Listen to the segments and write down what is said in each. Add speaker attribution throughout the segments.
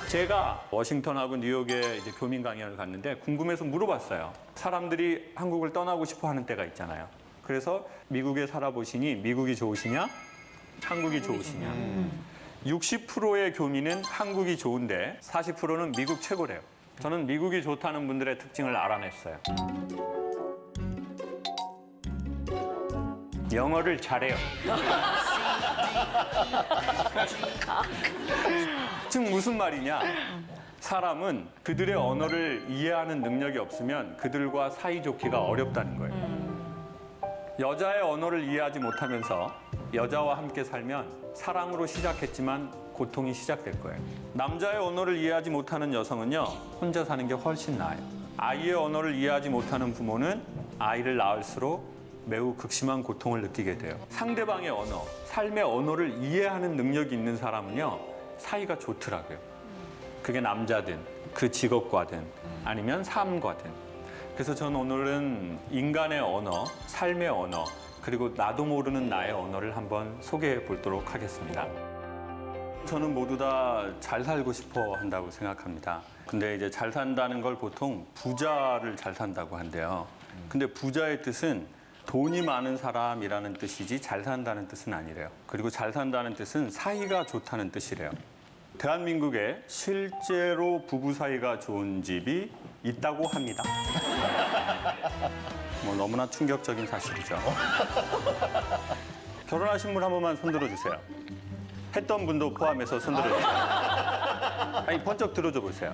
Speaker 1: 제가 워싱턴하고 뉴욕에 이제 교민 강연을 갔는데 궁금해서 물어봤어요. 사람들이 한국을 떠나고 싶어 하는 때가 있잖아요. 그래서 미국에 살아보시니 미국이 좋으시냐? 한국이 좋으시냐? 60%의 교민은 한국이 좋은데 40%는 미국 최고래요. 저는 미국이 좋다는 분들의 특징을 알아냈어요. 영어를 잘해요. 지금 무슨 말이냐? 사람은 그들의 언어를 이해하는 능력이 없으면 그들과 사이좋기가 어렵다는 거예요. 여자의 언어를 이해하지 못하면서 여자와 함께 살면 사랑으로 시작했지만 고통이 시작될 거예요. 남자의 언어를 이해하지 못하는 여성은요, 혼자 사는 게 훨씬 나아요. 아이의 언어를 이해하지 못하는 부모는 아이를 낳을수록 매우 극심한 고통을 느끼게 돼요. 상대방의 언어, 삶의 언어를 이해하는 능력이 있는 사람은요, 사이가 좋더라고요. 그게 남자든 그 직업과든 아니면 삶과든. 그래서 저는 오늘은 인간의 언어, 삶의 언어, 그리고 나도 모르는 나의 언어를 한번 소개해 보도록 하겠습니다. 저는 모두 다 잘 살고 싶어 한다고 생각합니다. 근데 이제 잘 산다는 걸 보통 부자를 잘 산다고 한대요. 근데 부자의 뜻은 돈이 많은 사람이라는 뜻이지 잘 산다는 뜻은 아니래요. 그리고 잘 산다는 뜻은 사이가 좋다는 뜻이래요. 대한민국에 실제로 부부 사이가 좋은 집이 있다고 합니다. 뭐 너무나 충격적인 사실이죠. 결혼하신 분 한 번만 손들어 주세요. 했던 분도 포함해서 손들어 주세요. 아니, 번쩍 들어줘 보세요.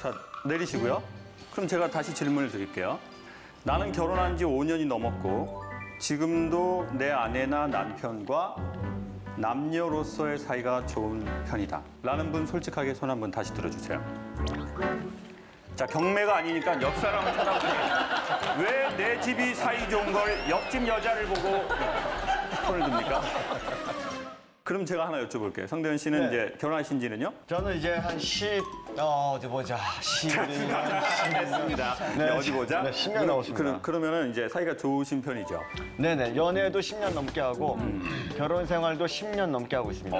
Speaker 1: 자, 내리시고요. 그럼 제가 다시 질문을 드릴게요. 나는 결혼한 지 5년이 넘었고 지금도 내 아내나 남편과 남녀로서의 사이가 좋은 편이다 라는 분 솔직하게 손 한번 다시 들어주세요. 자, 경매가 아니니까 옆 사람을 찾아보세요. 왜 내 집이 사이 좋은 걸 옆집 여자를 보고 손을 듭니까? 그럼 제가 하나 여쭤볼게요. 성대현 씨는
Speaker 2: 네.
Speaker 1: 이제 결혼하신 지는요?
Speaker 2: 저는 이제 한 10년.
Speaker 1: 됐습니다.
Speaker 2: 네,
Speaker 1: 어디 보자.
Speaker 2: 네, 10년 넘었습니다.
Speaker 1: 그러면은 이제 사이가 좋으신 편이죠?
Speaker 2: 네네, 연애도 10년 넘게 하고 결혼 생활도 10년 넘게 하고 있습니다.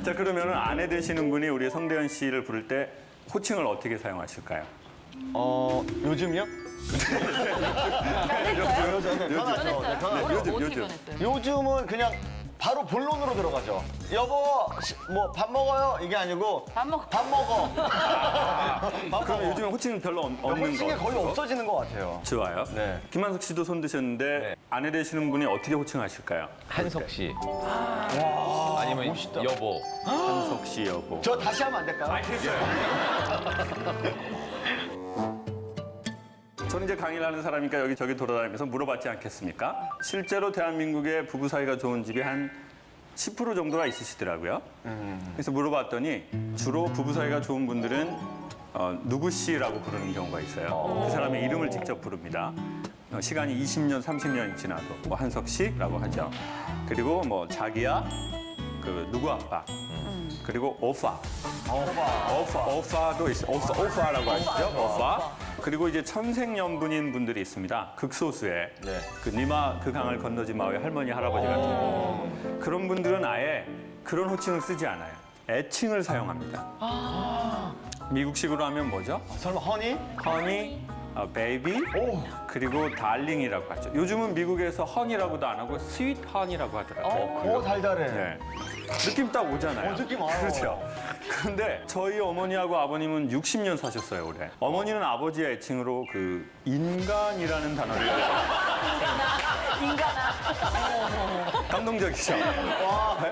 Speaker 1: 자, 그러면은 아내 되시는 분이 우리 성대현 씨를 부를 때 호칭을 어떻게 사용하실까요?
Speaker 2: 요즘요?
Speaker 1: 요즘.
Speaker 2: 요즘은 그냥 바로 본론으로 들어가죠. 여보, 뭐 밥 먹어요? 이게 아니고
Speaker 3: 밥 먹어.
Speaker 2: 밥 먹어.
Speaker 1: 그럼 요즘에 호칭은 별로 없는 거
Speaker 2: 호칭이 거의
Speaker 1: 같아요?
Speaker 2: 없어지는 것 같아요.
Speaker 1: 좋아요.
Speaker 2: 네.
Speaker 1: 김한석 씨도 손 드셨는데
Speaker 4: 네.
Speaker 1: 아내 되시는 분이 어떻게 호칭하실까요?
Speaker 4: 한석 씨. 아니면 여보.
Speaker 1: 한석 씨 여보.
Speaker 2: 저 다시 하면 안 될까요?
Speaker 1: 저는 이제 강의를 하는 사람이니까 여기저기 돌아다니면서 물어봤지 않겠습니까? 실제로 대한민국의 부부 사이가 좋은 집이 한 10% 정도가 있으시더라고요. 그래서 물어봤더니 주로 부부 사이가 좋은 분들은 누구 씨라고 부르는 경우가 있어요. 그 사람의 이름을 직접 부릅니다. 시간이 20년, 30년이 지나도 뭐 한석 씨라고 하죠. 그리고 뭐 자기야, 그 누구 아빠, 그리고 오빠. 오빠도 있어요. 오빠라고 하시죠? 오빠. 그리고 이제 천생연분인 분들이 있습니다. 극소수의
Speaker 2: 네.
Speaker 1: 그 니마 그 강을 건너지 마의 할머니 할아버지 같은 분. 그런 분들은 아예 그런 호칭을 쓰지 않아요. 애칭을 사용합니다. 미국식으로 하면 뭐죠?
Speaker 2: 설마 허니?
Speaker 1: 허니, 베이비, 그리고 달링이라고 하죠. 요즘은 미국에서 허니라고도 안 하고 스윗 허니라고 하더라고요.
Speaker 2: 오, 달달해.
Speaker 1: 네. 느낌 딱 오잖아요.
Speaker 2: 느낌 와요.
Speaker 1: 그렇죠. 그런데 저희 어머니하고 아버님은 60년 사셨어요, 올해. 어머니는 아버지의 애칭으로 그 인간이라는 단어를
Speaker 3: 인간아.
Speaker 1: 감동적이죠.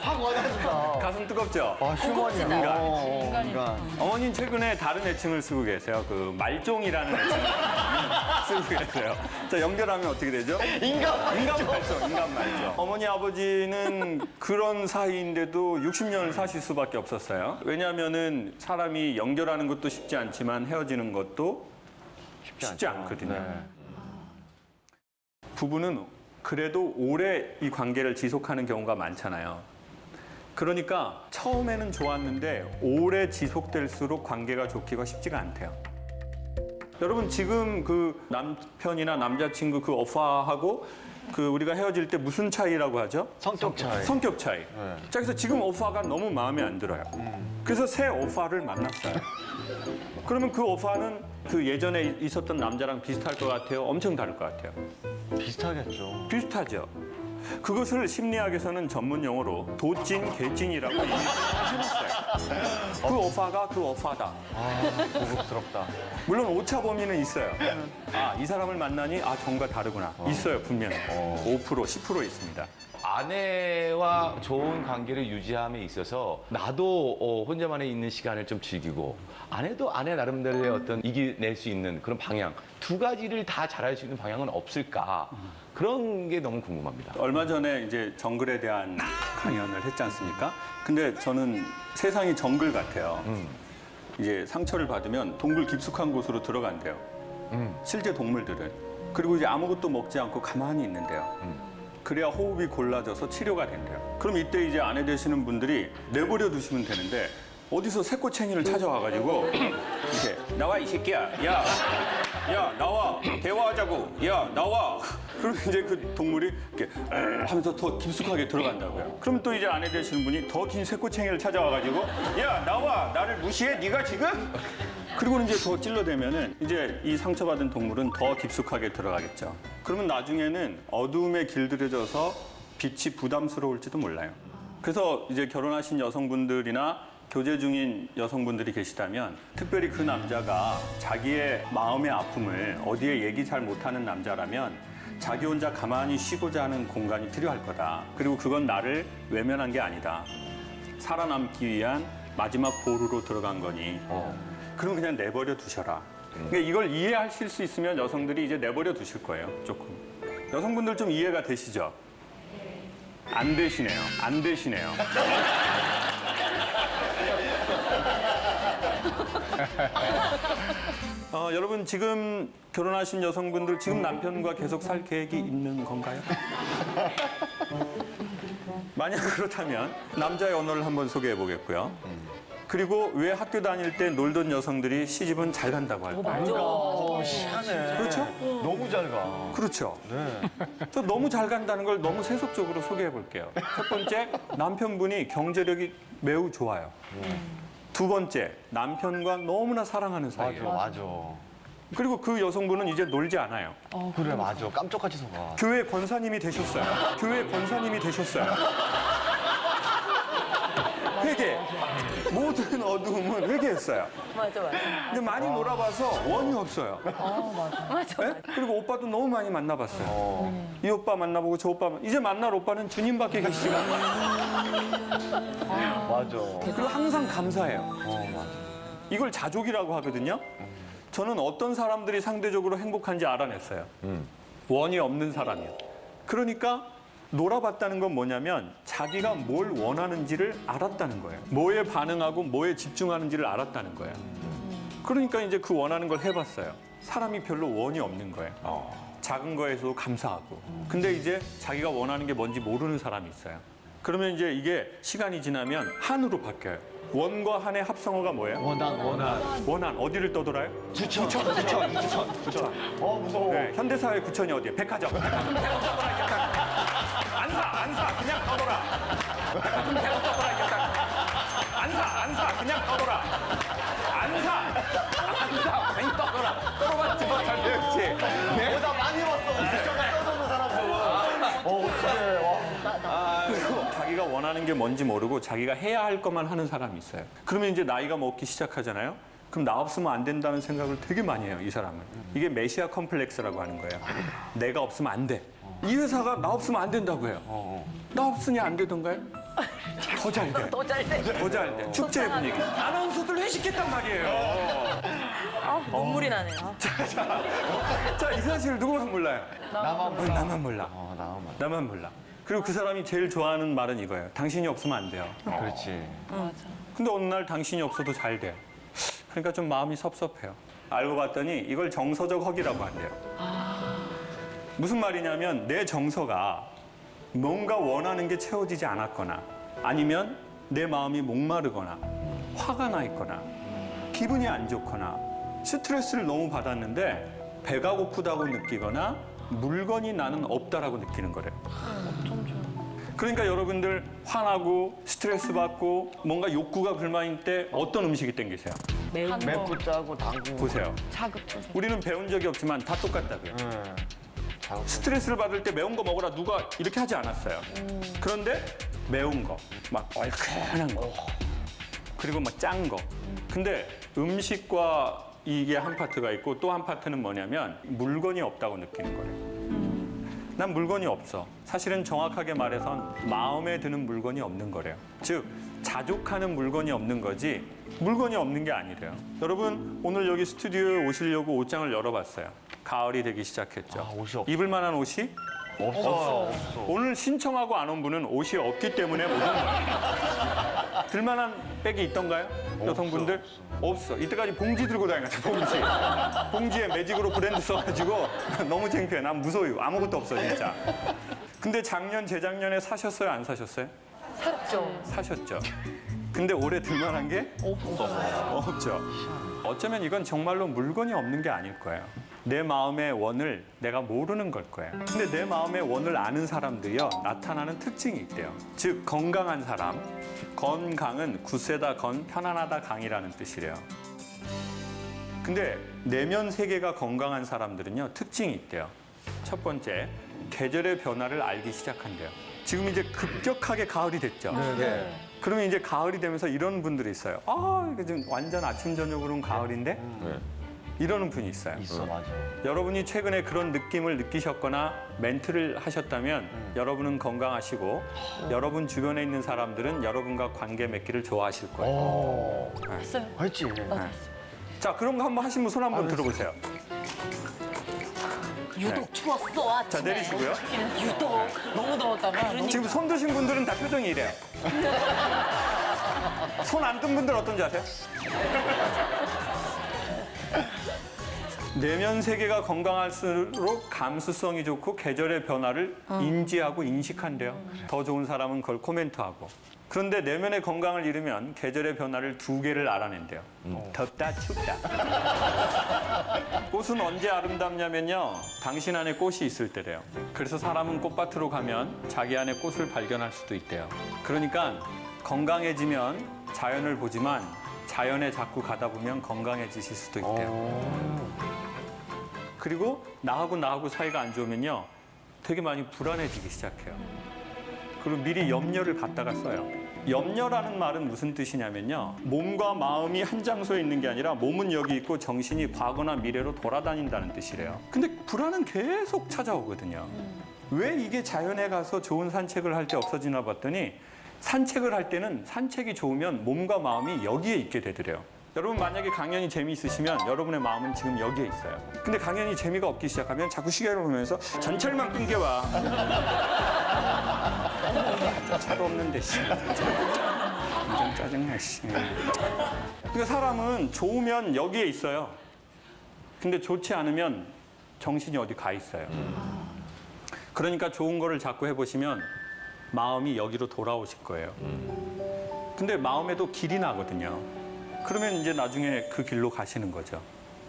Speaker 2: 확 와닿는다.
Speaker 1: 가슴 뜨겁죠.
Speaker 2: 와, 휴먼이야.
Speaker 1: 인간.
Speaker 2: 인간.
Speaker 1: 어머니는 최근에 다른 애칭을 쓰고 계세요. 그 말종이라는 애칭을 쓰고 계세요. 자, 연결하면 어떻게 되죠? 인간 말종. 어머니 아버지는 그런 사이인데도 60년을 사실 수밖에 없었어요. 왜냐하면은 사람이 연결하는 것도 쉽지 않지만 헤어지는 것도 쉽지 않거든요.
Speaker 2: 네.
Speaker 1: 부부는 그래도 오래 이 관계를 지속하는 경우가 많잖아요. 그러니까 처음에는 좋았는데 오래 지속될수록 관계가 좋기가 쉽지가 않대요. 여러분 지금 그 남편이나 남자친구 그 오빠하고 그 우리가 헤어질 때 무슨 차이라고 하죠?
Speaker 2: 성격 차이.
Speaker 1: 성격 차이.
Speaker 2: 네.
Speaker 1: 자, 그래서 지금 오빠가 너무 마음에 안 들어요. 그래서 새 오빠를 만났어요. 그러면 그 오빠는 그 예전에 있었던 남자랑 비슷할 것 같아요? 엄청 다를 것 같아요?
Speaker 2: 비슷하겠죠.
Speaker 1: 비슷하죠. 그것을 심리학에서는 전문 용어로 도찐, 개찐이라고 해놨어요. 그 오빠가 그 오빠다.
Speaker 2: 고급스럽다.
Speaker 1: 물론 오차 범위는 있어요. 아, 이 사람을 만나니 아, 정과 다르구나. 있어요, 분명히. 5%, 10% 있습니다.
Speaker 4: 아내와 좋은 관계를 유지함에 있어서 나도 혼자만의 있는 시간을 좀 즐기고 아내도 아내 나름대로의 어떤 이겨낼 수 있는 그런 방향 두 가지를 다 잘할 수 있는 방향은 없을까 그런 게 너무 궁금합니다.
Speaker 1: 얼마 전에 이제 정글에 대한 강연을 했지 않습니까? 근데 저는 세상이 정글 같아요. 이제 상처를 받으면 동굴 깊숙한 곳으로 들어간대요. 실제 동물들은. 그리고 이제 아무것도 먹지 않고 가만히 있는데요. 그래야 호흡이 골라져서 치료가 된대요. 그럼 이때 이제 아내 되시는 분들이 내버려 두시면 되는데 어디서 새꼬챙이를 찾아와가지고 이렇게 나와 이 새끼야, 야 나와 대화하자고, 야 나와. 그럼 이제 그 동물이 이렇게 하면서 더 깊숙하게 들어간다고요. 그럼 또 이제 아내 되시는 분이 더 긴 새꼬챙이를 찾아와가지고 야 나와, 나를 무시해 네가 지금? 그리고는 이제 더 찔러대면은 이제 이 상처받은 동물은 더 깊숙하게 들어가겠죠. 그러면 나중에는 어두움에 길들여져서 빛이 부담스러울지도 몰라요. 그래서 이제 결혼하신 여성분들이나 교제 중인 여성분들이 계시다면 특별히 그 남자가 자기의 마음의 아픔을 어디에 얘기 잘 못하는 남자라면 자기 혼자 가만히 쉬고자 하는 공간이 필요할 거다. 그리고 그건 나를 외면한 게 아니다. 살아남기 위한 마지막 보루로 들어간 거니. 그럼 그냥 내버려 두셔라. 그러니까 이걸 이해하실 수 있으면 여성들이 이제 내버려 두실 거예요, 조금. 여성분들 좀 이해가 되시죠? 안 되시네요. 안 되시네요. 여러분 지금 결혼하신 여성분들 지금 남편과 계속 살 계획이 있는 건가요? 만약 그렇다면 남자의 언어를 한번 소개해 보겠고요. 그리고 왜 학교 다닐 때 놀던 여성들이 시집은 잘 간다고 할까요?
Speaker 2: 희한해.
Speaker 1: 그렇죠?
Speaker 2: 너무 잘 가.
Speaker 1: 그렇죠.
Speaker 2: 네.
Speaker 1: 저 너무 잘 간다는 걸 너무 세속적으로 소개해 볼게요. 첫 번째, 남편분이 경제력이 매우 좋아요. 두 번째, 남편과 너무나 사랑하는 사이예요.
Speaker 2: 맞아.
Speaker 1: 그리고 그 여성분은 이제 놀지 않아요.
Speaker 2: 그래, 맞아. 깜짝같이 속아.
Speaker 1: 교회 권사님이 되셨어요. 교회 권사님이 되셨어요. 회개. 모든 어두움은 회개했어요.
Speaker 3: 맞아.
Speaker 1: 근데 많이 놀아봐서 원이 없어요.
Speaker 3: 맞아.
Speaker 1: 네? 그리고 오빠도 너무 많이 만나봤어요. 이 오빠 만나보고 저 오빠 이제 만날 오빠는 주님밖에 계시지가 않아요.
Speaker 2: 맞아.
Speaker 1: 그리고 항상 감사해요.
Speaker 2: 맞아.
Speaker 1: 이걸 자족이라고 하거든요. 저는 어떤 사람들이 상대적으로 행복한지 알아냈어요. 원이 없는 사람이요. 그러니까 놀아봤다는 건 뭐냐면 자기가 뭘 원하는지를 알았다는 거예요. 뭐에 반응하고 뭐에 집중하는지를 알았다는 거예요. 그러니까 이제 그 원하는 걸 해봤어요. 사람이 별로 원이 없는 거예요. 작은 거에서도 감사하고. 근데 이제 자기가 원하는 게 뭔지 모르는 사람이 있어요. 그러면 이제 이게 시간이 지나면 한으로 바뀌어요. 원과 한의 합성어가 뭐예요? 원한. 어디를 떠돌아요? 구천.
Speaker 2: 무서워.
Speaker 1: 네, 현대사회 구천이 어디예요? 백화점. 안 사. 그냥 떠돌아. 백화점 대고 떠돌아. 안 사. 그냥 떠돌아. 안 사. 그냥 떠돌아. 떠돌아봤지 뭐 잘 배웠지. 네?
Speaker 2: 나 많이 봤어. 떠도는 사람들. 어떡해.
Speaker 1: 그리고 자기가 원하는 게 뭔지 모르고 자기가 해야 할 것만 하는 사람이 있어요. 그러면 이제 나이가 먹기 시작하잖아요. 그럼 나 없으면 안 된다는 생각을 되게 많이 해요, 이 사람은. 이게 메시아 컴플렉스라고 하는 거예요. 내가 없으면 안 돼. 이 회사가 나 없으면 안 된다고 해요. 나 없으니 안 되던가요? 더 잘 돼.
Speaker 3: 더 잘 돼.
Speaker 1: 더 잘 돼. 축제 분위기. 아나운서들 회식했단 말이에요.
Speaker 3: 눈물이 나네요.
Speaker 1: 자, 이 사실을 누구만 몰라요?
Speaker 2: 나만 몰라.
Speaker 1: 나만 몰라.
Speaker 2: 나만 몰라.
Speaker 1: 나만 몰라. 그리고 그 사람이 제일 좋아하는 말은 이거예요. 당신이 없으면 안 돼요.
Speaker 2: 그렇지.
Speaker 1: 근데 어느 날 당신이 없어도 잘 돼요. 그러니까 좀 마음이 섭섭해요. 알고 봤더니 이걸 정서적 허기라고 한대요. 무슨 말이냐면 내 정서가 뭔가 원하는 게 채워지지 않았거나 아니면 내 마음이 목마르거나 화가 나 있거나 기분이 안 좋거나 스트레스를 너무 받았는데 배가 고프다고 느끼거나 물건이 나는 없다라고 느끼는 거래요. 그러니까 여러분들 화나고 스트레스 받고 뭔가 욕구가 불만일 때 어떤 음식이 땡기세요?
Speaker 3: 매운 거.
Speaker 2: 맵고 짜고 달고.
Speaker 1: 보세요.
Speaker 3: 자극적인.
Speaker 1: 우리는 배운 적이 없지만 다 똑같다고요.
Speaker 2: 자극.
Speaker 1: 스트레스를 받을 때 매운 거 먹으라 누가 이렇게 하지 않았어요. 그런데 매운 거, 막 얼큰한 거, 그리고 막 짠 거. 근데 음식과 이게 한 파트가 있고 또 한 파트는 뭐냐면 물건이 없다고 느끼는 거예요. 난 물건이 없어. 사실은 정확하게 말해선 마음에 드는 물건이 없는 거래요. 즉, 자족하는 물건이 없는 거지 물건이 없는 게 아니래요. 여러분, 오늘 여기 스튜디오에 오시려고 옷장을 열어봤어요. 가을이 되기 시작했죠.
Speaker 2: 아, 옷이 없어.
Speaker 1: 입을 만한 옷이
Speaker 2: 없어.
Speaker 1: 오늘 신청하고 안 온 분은 옷이 없기 때문에 못 온 거예요. 들만한 백이 있던가요? 여성분들? 없어. 이때까지 봉지 들고 다녔어, 봉지. 봉지에 매직으로 브랜드 써가지고 너무 창피해. 난 무서워요. 아무것도 없어, 진짜. 근데 작년, 재작년에 사셨어요? 안 사셨어요?
Speaker 3: 샀죠.
Speaker 1: 사셨죠. 근데 올해 들만한 게? 없죠. 어쩌면 이건 정말로 물건이 없는 게 아닐 거예요. 내 마음의 원을 내가 모르는 걸 거예요. 근데 내 마음의 원을 아는 사람들이요, 나타나는 특징이 있대요. 즉, 건강한 사람. 건강은 굳세다 건, 편안하다 강이라는 뜻이래요. 근데 내면 세계가 건강한 사람들은요, 특징이 있대요. 첫 번째, 계절의 변화를 알기 시작한대요. 지금 이제 급격하게 가을이 됐죠.
Speaker 2: 네.
Speaker 1: 그러면 이제 가을이 되면서 이런 분들이 있어요. 아, 이게 지금 완전 아침 저녁으로는 가을인데? 이러는 분이 있어요.
Speaker 2: 있어, 맞아.
Speaker 1: 여러분이 최근에 그런 느낌을 느끼셨거나 멘트를 하셨다면 여러분은 건강하시고 여러분 주변에 있는 사람들은 여러분과 관계 맺기를 좋아하실 거예요.
Speaker 3: 했어요.
Speaker 2: 했지.
Speaker 1: 자, 그런 거 한번 하시면 손 한번 들어보세요.
Speaker 3: 유독 추웠어, 아침에.
Speaker 1: 자, 내리시고요.
Speaker 3: 유독. 너무 더웠다가.
Speaker 1: 지금 손 드신 분들은 다 표정이 이래요. 손 안 든 분들 어떤지 아세요? 내면 세계가 건강할수록 감수성이 좋고 계절의 변화를 인지하고 인식한대요. 더 좋은 사람은 그걸 코멘트하고. 그런데 내면의 건강을 잃으면 계절의 변화를 2개를 알아낸대요. 덥다, 춥다. 꽃은 언제 아름답냐면요, 당신 안에 꽃이 있을 때래요. 그래서 사람은 꽃밭으로 가면 자기 안에 꽃을 발견할 수도 있대요. 그러니까 건강해지면 자연을 보지만 자연에 자꾸 가다 보면 건강해지실 수도 있대요. 그리고 나하고 사이가 안 좋으면요, 되게 많이 불안해지기 시작해요. 그리고 미리 염려를 갖다가 써요. 염려라는 말은 무슨 뜻이냐면요, 몸과 마음이 한 장소에 있는 게 아니라 몸은 여기 있고 정신이 과거나 미래로 돌아다닌다는 뜻이래요. 근데 불안은 계속 찾아오거든요. 왜 이게 자연에 가서 좋은 산책을 할 때 없어지나 봤더니 산책을 할 때는 산책이 좋으면 몸과 마음이 여기에 있게 되더래요. 여러분, 만약에 강연이 재미있으시면 여러분의 마음은 지금 여기에 있어요. 근데 강연이 재미가 없기 시작하면 자꾸 시계를 보면서 전철만 끊겨와. 차도 없는데, 씨. 완전 짜증나, 씨. 그러니까 사람은 좋으면 여기에 있어요. 근데 좋지 않으면 정신이 어디 가 있어요. 그러니까 좋은 거를 자꾸 해보시면 마음이 여기로 돌아오실 거예요. 근데 마음에도 길이 나거든요. 그러면 이제 나중에 그 길로 가시는 거죠.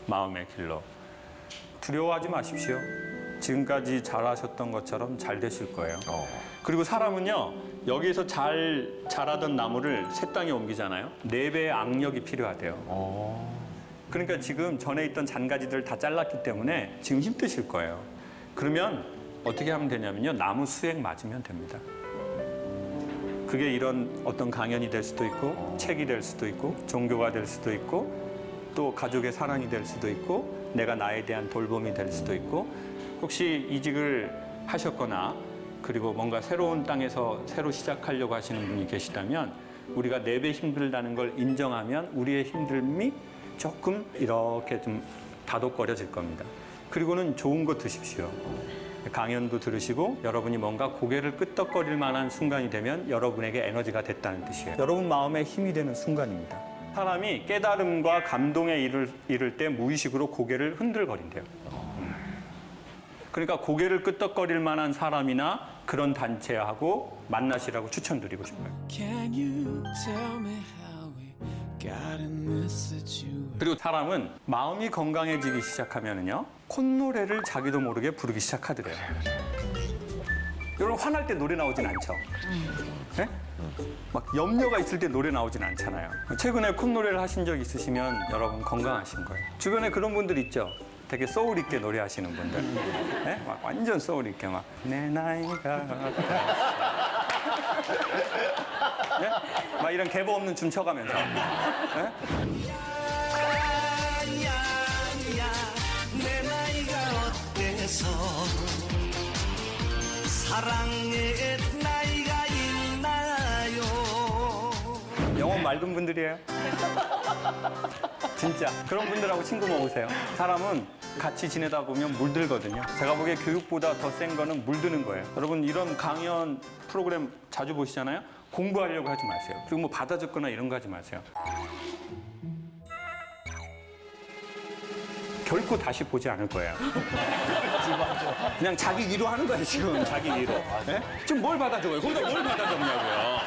Speaker 1: 마음의 길로. 두려워하지 마십시오. 지금까지 잘하셨던 것처럼 잘 되실 거예요. 그리고 사람은요, 여기에서 잘 자라던 나무를 새 땅에 옮기잖아요. 4배의 악력이 필요하대요. 그러니까 지금 전에 있던 잔가지들을 다 잘랐기 때문에 지금 힘드실 거예요. 그러면 어떻게 하면 되냐면요, 나무 수액 맞으면 됩니다. 그게 이런 어떤 강연이 될 수도 있고, 책이 될 수도 있고, 종교가 될 수도 있고, 또 가족의 사랑이 될 수도 있고, 내가 나에 대한 돌봄이 될 수도 있고, 혹시 이직을 하셨거나 그리고 뭔가 새로운 땅에서 새로 시작하려고 하시는 분이 계시다면, 우리가 4배 힘들다는 걸 인정하면 우리의 힘듦이 조금 이렇게 좀 다독거려질 겁니다. 그리고는 좋은 거 드십시오. 강연도 들으시고 여러분이 뭔가 고개를 끄덕거릴 만한 순간이 되면 여러분에게 에너지가 됐다는 뜻이에요. 여러분 마음에 힘이 되는 순간입니다. 사람이 깨달음과 감동에 이를 때 무의식으로 고개를 흔들거린대요. 그러니까 고개를 끄덕거릴 만한 사람이나 그런 단체하고 만나시라고 추천드리고 싶어요.
Speaker 5: Can you tell me how we
Speaker 1: 그리고 사람은 마음이 건강해지기 시작하면은요 콧노래를 자기도 모르게 부르기 시작하더래요. 여러분 화날 때 노래 나오진 않죠? 네? 막 염려가 있을 때 노래 나오진 않잖아요. 최근에 콧노래를 하신 적 있으시면 여러분 건강하신 거예요. 주변에 그런 분들 있죠? 되게 소울 있게 노래하시는 분들. 네? 막 완전 소울 있게 막 내 나이가 네? 막 이런 개보 없는 춤 춰가면서. 네?
Speaker 5: 내 나이가 어때서 사랑의 나이가 있나요?
Speaker 1: 영혼 맑은 분들이에요. 진짜 그런 분들하고 친구 먹으세요. 사람은 같이 지내다 보면 물들거든요. 제가 보기에 교육보다 더 센 거는 물드는 거예요. 여러분 이런 강연 프로그램 자주 보시잖아요. 공부하려고 하지 마세요. 그리고 뭐 받아 적거나 이런 거 하지 마세요. 결코 다시 보지 않을 거예요. 그냥 자기 위로 하는 거예요, 지금. 자기 위로. 네? 지금 뭘 받아 적어요? 거기다 뭘 받아 적냐고요?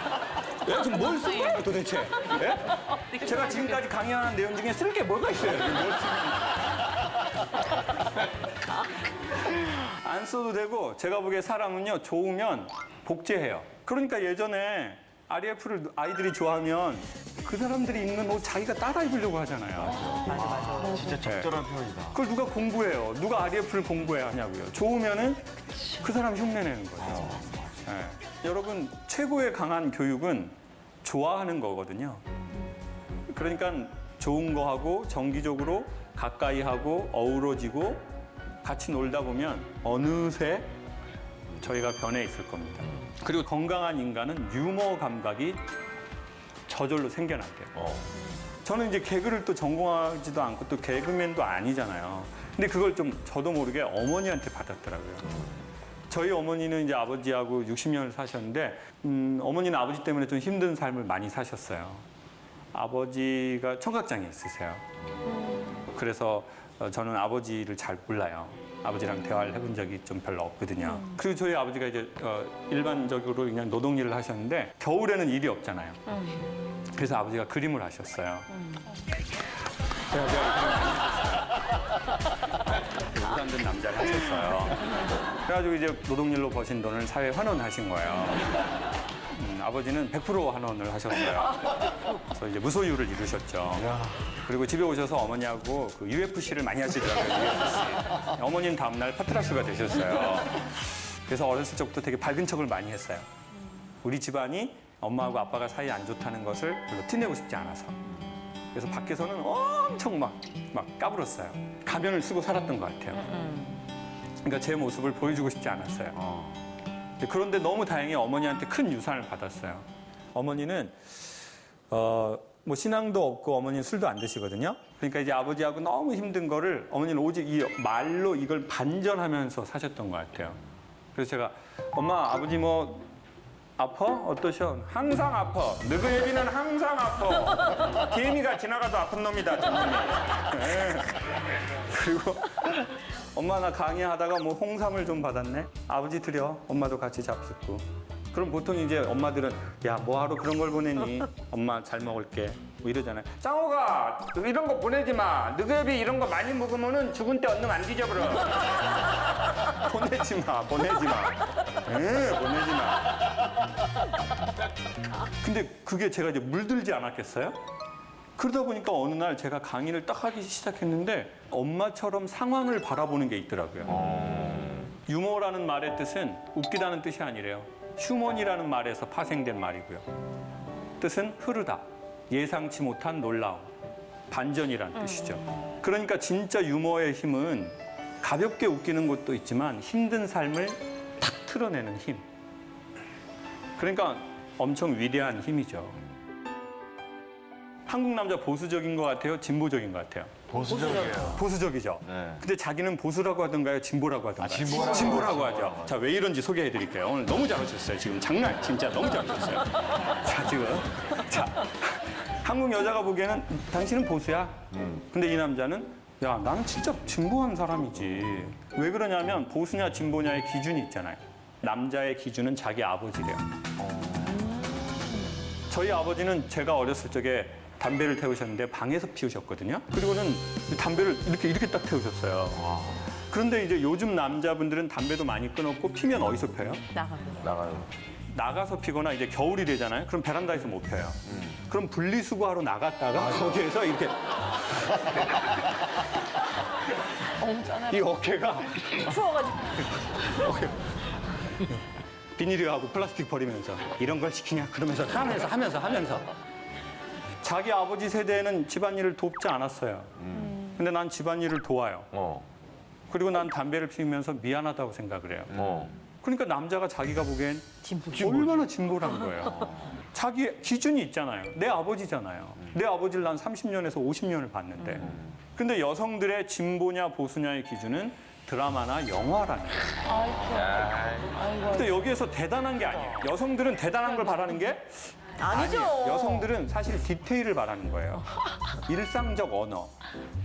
Speaker 1: 네? 지금 뭘 쓴 거예요, 도대체? 네? 제가 지금까지 강의하는 내용 중에 쓸 게 뭐가 있어요? 뭘 안 써도 되고, 제가 보기에 사람은요, 좋으면 복제해요. 그러니까 예전에 REF를 아이들이 좋아하면 그 사람들이 입는 옷 자기가 따라 입으려고 하잖아요.
Speaker 2: 진짜 적절한 표현이다.
Speaker 1: 그걸 누가 공부해요? 누가 REF를 공부해야 하냐고요. 좋으면은 그 사람 흉내내는 거죠. 네. 여러분, 최고의 강한 교육은 좋아하는 거거든요. 그러니까 좋은 거 하고 정기적으로 가까이 하고 어우러지고 같이 놀다 보면 어느새 저희가 변해 있을 겁니다. 그리고 건강한 인간은 유머 감각이 저절로 생겨난대요. 저는 이제 개그를 또 전공하지도 않고 또 개그맨도 아니잖아요. 근데 그걸 좀 저도 모르게 어머니한테 받았더라고요. 저희 어머니는 이제 아버지하고 60년을 사셨는데 어머니는 아버지 때문에 좀 힘든 삶을 많이 사셨어요. 아버지가 청각장애 있으세요. 그래서 저는 아버지를 잘 몰라요. 아버지랑 대화를 해본 적이 좀 별로 없거든요. 그리고 저희 아버지가 이제 일반적으로 그냥 노동일을 하셨는데 겨울에는 일이 없잖아요. 그래서 아버지가 그림을 하셨어요. 제가 우산 든 남자를 하셨어요. 그래가지고 이제 노동일로 버신 돈을 사회에 환원하신 거예요. 아버지는 100% 환원을 하셨어요. 그래서 이제 무소유를 이루셨죠. 그리고 집에 오셔서 어머니하고 그 UFC를 많이 하시더라고요. UFC. 어머니는 다음날 파트라슈가 되셨어요. 그래서 어렸을 적부터 되게 밝은 척을 많이 했어요. 우리 집안이 엄마하고 아빠가 사이 안 좋다는 것을 별로 티내고 싶지 않아서. 그래서 밖에서는 엄청 막 까불었어요. 가면을 쓰고 살았던 것 같아요. 그러니까 제 모습을 보여주고 싶지 않았어요. 그런데 너무 다행히 어머니한테 큰 유산을 받았어요. 어머니는 뭐 신앙도 없고 어머니는 술도 안 드시거든요. 그러니까 이제 아버지하고 너무 힘든 거를 어머니는 오직 이 말로 이걸 반전하면서 사셨던 것 같아요. 그래서 제가 엄마 아버지 뭐 아파? 어떠셔? 항상 아파. 너희 애비는 항상 아파. 개미가 지나가도 아픈 놈이다, 저놈이. 네. 그리고 엄마 나 강의하다가 뭐 홍삼을 좀 받았네. 아버지 드려. 엄마도 같이 잡숫고. 그럼 보통 이제 엄마들은 야 뭐하러 그런 걸 보내니? 엄마 잘 먹을게. 뭐 이러잖아요. 짱호가 너 이런 거 보내지 마. 너희 애비 이런 거 많이 먹으면은 죽은 때 얼른 안 뒤져버려. 보내지 마. 보내지 마. 보내지 마. 근데 그게 제가 이제 물들지 않았겠어요? 그러다 보니까 어느 날 제가 강의를 딱 하기 시작했는데 엄마처럼 상황을 바라보는 게 있더라고요. 유머라는 말의 뜻은 웃기다는 뜻이 아니래요. 휴먼이라는 말에서 파생된 말이고요. 뜻은 흐르다, 예상치 못한 놀라움, 반전이라는 뜻이죠. 그러니까 진짜 유머의 힘은 가볍게 웃기는 것도 있지만 힘든 삶을 탁 틀어내는 힘. 그러니까 엄청 위대한 힘이죠. 한국 남자 보수적인 것 같아요? 진보적인 것 같아요?
Speaker 2: 보수적이에요.
Speaker 1: 보수적이죠.
Speaker 2: 네.
Speaker 1: 근데 자기는 보수라고 하던가요? 진보라고 하던가요?
Speaker 2: 진보라고
Speaker 1: 하죠. 자, 왜 이런지 소개해 드릴게요. 오늘 너무 잘하셨어요. 지금 장난, 진짜 너무 잘하셨어요. 자, 지금. 자, 한국 여자가 보기에는 당신은 보수야. 근데 이 남자는 야, 나는 진짜 진보한 사람이지. 왜 그러냐면 보수냐 진보냐의 기준이 있잖아요. 남자의 기준은 자기 아버지래요. 저희 아버지는 제가 어렸을 적에 담배를 태우셨는데 방에서 피우셨거든요. 그리고는 담배를 이렇게 딱 태우셨어요. 그런데 이제 요즘 남자분들은 담배도 많이 끊었고 피면 어디서 펴요?
Speaker 2: 나가요.
Speaker 1: 나가서 피거나 이제 겨울이 되잖아요. 그럼 베란다에서 못 펴요. 그럼 분리수거하러 나갔다가 거기에서 이렇게 이 어깨가
Speaker 3: 추워가지고.
Speaker 1: 비닐하고 플라스틱 버리면서 이런 걸 시키냐 그러면서 하면서 자기 아버지 세대에는 집안일을 돕지 않았어요. 근데 난 집안일을 도와요. 그리고 난 담배를 피우면서 미안하다고 생각을 해요. 그러니까 남자가 자기가 보기엔 얼마나 진보란 거예요. 자기 기준이 있잖아요. 내 아버지잖아요. 내 아버지를 난 30년에서 50년을 봤는데. 근데 여성들의 진보냐 보수냐의 기준은 드라마나 영화라는 거예요. 근데 여기에서 대단한 게 아니에요. 여성들은 대단한 걸 바라는 게
Speaker 3: 아니죠.
Speaker 1: 아니에요. 여성들은 사실 디테일을 바라는 거예요. 일상적 언어.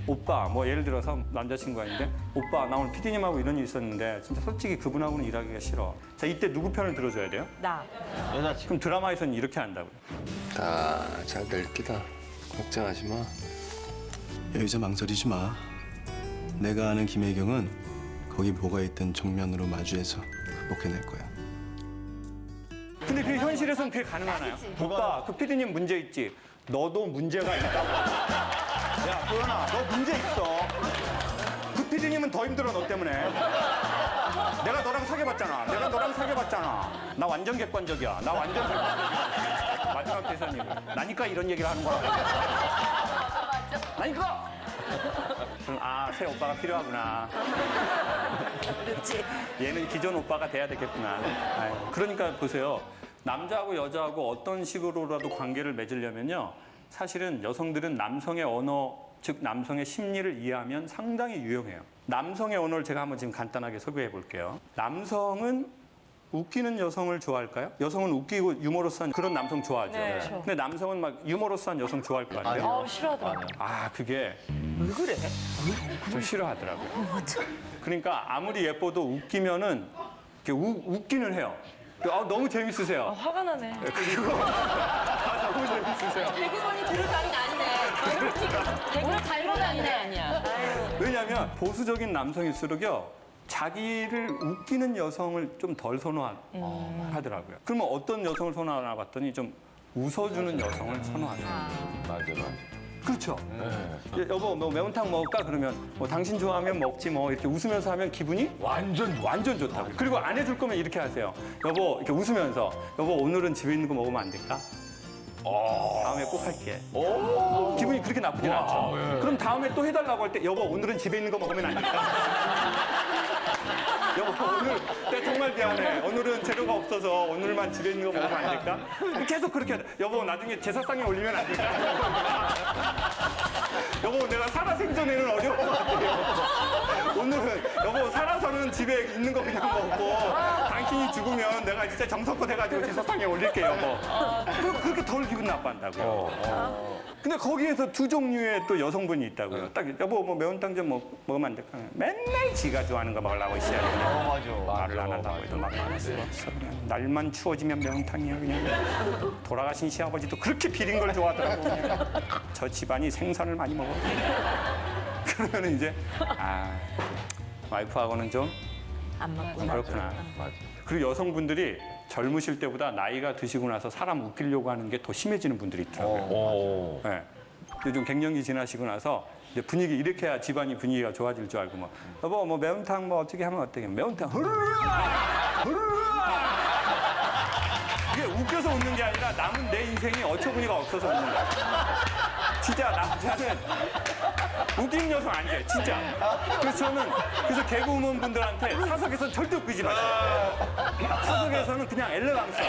Speaker 1: 오빠, 뭐 예를 들어서 남자친구가 있는데 오빠, 나 오늘 PD님하고 이런 일 있었는데 진짜 솔직히 그분하고는 일하기가 싫어. 자, 이때 누구 편을 들어줘야 돼요?
Speaker 3: 나.
Speaker 2: 여자친구.
Speaker 1: 그럼 드라마에서는 이렇게 한다고요.
Speaker 6: 다 잘 될 기다. 걱정하지 마.
Speaker 7: 여기서 망설이지 마. 내가 아는 김혜경은 거기 뭐가 있든 정면으로 마주해서 극복해낼 거야.
Speaker 1: 근데 그 현실에서는 그게 가능하나요? 오빠, 그 PD님 문제 있지? 너도 문제가 있다고. 야, 도연아, 너 문제 있어. 그 PD님은 더 힘들어, 너 때문에. 내가 너랑 사귀어봤잖아. 나 완전 객관적이야. 마지막 대사님. 나니까 이런 얘기를 하는 거야. 나니까! 그럼, 새 오빠가 필요하구나.
Speaker 3: 그렇지.
Speaker 1: 얘는 기존 오빠가 돼야 되겠구나. 아유, 그러니까 보세요. 남자하고 여자하고 어떤 식으로라도 관계를 맺으려면요. 사실은 여성들은 남성의 언어, 즉 남성의 심리를 이해하면 상당히 유용해요. 남성의 언어를 제가 한번 지금 간단하게 소개해 볼게요. 남성은 웃기는 여성을 좋아할까요? 여성은 웃기고 유머러스한 그런 남성 좋아하죠.
Speaker 3: 네. 그렇죠.
Speaker 1: 근데 남성은 막 유머러스한 여성 좋아할 거 아니에요?
Speaker 3: 싫어하더라고.
Speaker 1: 그게
Speaker 3: 왜 그래?
Speaker 1: 좀 싫어하더라고요. 그러니까 아무리 예뻐도 웃기면은 이렇게 웃기는 해요. 너무 재밌으세요.
Speaker 3: 화가 나네.
Speaker 1: 그리고 너무 재밌으세요.
Speaker 3: 대구번이 들을 따위는 아니네. 대구를 잘못 아니야.
Speaker 1: 왜냐하면 보수적인 남성일수록요. 자기를 웃기는 여성을 좀 덜 선호하더라고요. 그러면 어떤 여성을 선호하나 봤더니 좀 웃어주는 여성을 선호하더라고요.
Speaker 4: 맞아.
Speaker 1: 그렇죠. 여보, 뭐 매운탕 먹을까? 그러면 뭐 당신 좋아하면 먹지 뭐 이렇게 웃으면서 하면 기분이 완전 좋다고. 그리고 안 해줄 거면 이렇게 하세요. 여보, 이렇게 웃으면서 여보 오늘은 집에 있는 거 먹으면 안 될까? 다음에 꼭 할게. 기분이 그렇게 나쁘진 않죠. 그럼 다음에 또 해달라고 할 때 여보 오늘은 집에 있는 거 먹으면 안 될까? 여보 오늘 내 정말 미안해. 오늘은 재료가 없어서 오늘만 집에 있는 거 먹으면 안 될까? 계속 그렇게 하다. 여보 나중에 제사상에 올리면 안 될까? 여보 내가 살아 생전에는 어려울 것 같아요. 오늘은 여보 살아서는 집에 있는 거 그냥 먹고 당신이 죽으면 내가 진짜 정성껏 해가지고 제사상에 올릴게요. 여보. 그렇게 덜 기분 나빠한다고요. 근데 거기에서 두 종류의 또 여성분이 있다고요. 딱 여보 뭐 매운탕 좀 먹으면 안 될까? 맨날 지가 좋아하는 거 먹으려고 있어야 돼.
Speaker 2: 맞아.
Speaker 1: 말을 안 하려고 해도 막 안 할 수가 없어. 그냥 날만 추워지면 매운탕이야 그냥. 돌아가신 시아버지도 그렇게 비린 걸 좋아하더라고. 그냥. 저 집안이 생선을 많이 먹어. 그러면 이제 와이프하고는 좀
Speaker 3: 안 맞고.
Speaker 1: 그렇구나. 그리고 여성분들이 젊으실 때보다 나이가 드시고 나서 사람 웃기려고 하는 게 더 심해지는 분들이 있더라고요. 네. 요즘 갱년기 지나시고 나서 이제 분위기 이렇게 해야 집안이 분위기가 좋아질 줄 알고 뭐 여보 뭐 매운탕 뭐 어떻게 하면 어떻게 매운탕 흐르르 이게 웃겨서 웃는 게 아니라 남은 내 인생이 어처구니가 없어서 웃는 거야. 진짜 남자는 웃긴 여성 안 돼, 진짜. 그래서 개그우먼 분들한테 사석에서는 절대 웃기지 마세요. 사석에서는 그냥 엘레강스.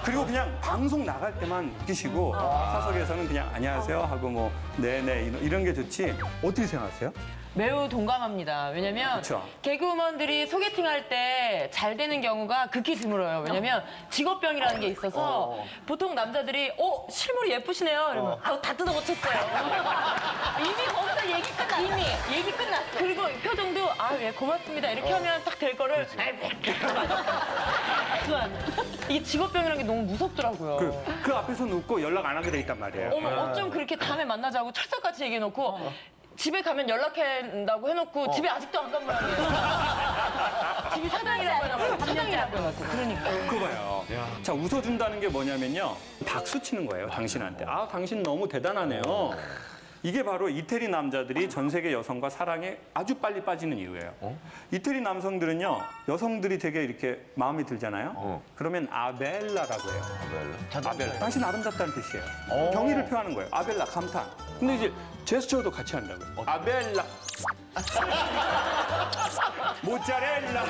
Speaker 1: 그리고 그냥 방송 나갈 때만 웃기시고 사석에서는 그냥 안녕하세요 하고 뭐 네네 이런 게 좋지. 어떻게 생각하세요?
Speaker 3: 매우 동감합니다. 왜냐면
Speaker 1: 그쵸.
Speaker 3: 개그우먼들이 소개팅할 때 잘 되는 경우가 극히 드물어요. 왜냐면 직업병이라는 게 있어서 보통 남자들이 실물이 예쁘시네요. 이러면 다 뜯어 고쳤어요. 이미 거기서 얘기 끝나. 이미 얘기 끝났어. 그리고 표정도 예 고맙습니다 이렇게 하면 딱 될 거를 그만. 이게 직업병이라는 게 너무 무섭더라고요.
Speaker 1: 그 앞에서 웃고 연락 안 하게 돼 있단 말이에요.
Speaker 3: 어머 어쩜 그렇게 다음에 만나자고 철석같이 얘기해놓고 집에 가면 연락한다고 해놓고 집에 아직도 안 간 모양이에요. 집이 사당이라고 해놓고 사당이라고 해놓고 그러니까.
Speaker 1: 그거 봐요. 자, 웃어준다는 게 뭐냐면요. 박수 치는 거예요, 당신한테. 아, 당신 너무 대단하네요. 이게 바로 이태리 남자들이 전 세계 여성과 사랑에 아주 빨리 빠지는 이유예요. 이태리 남성들은요, 여성들이 되게 이렇게 마음에 들잖아요. 그러면 아벨라라고 해요. 아벨라. 당신 아름답다는 뜻이에요. 경의를 표하는 거예요. 아벨라, 감탄. 근데 이제 제스처도 같이 한다고요. 아벨라. 모짜렐라.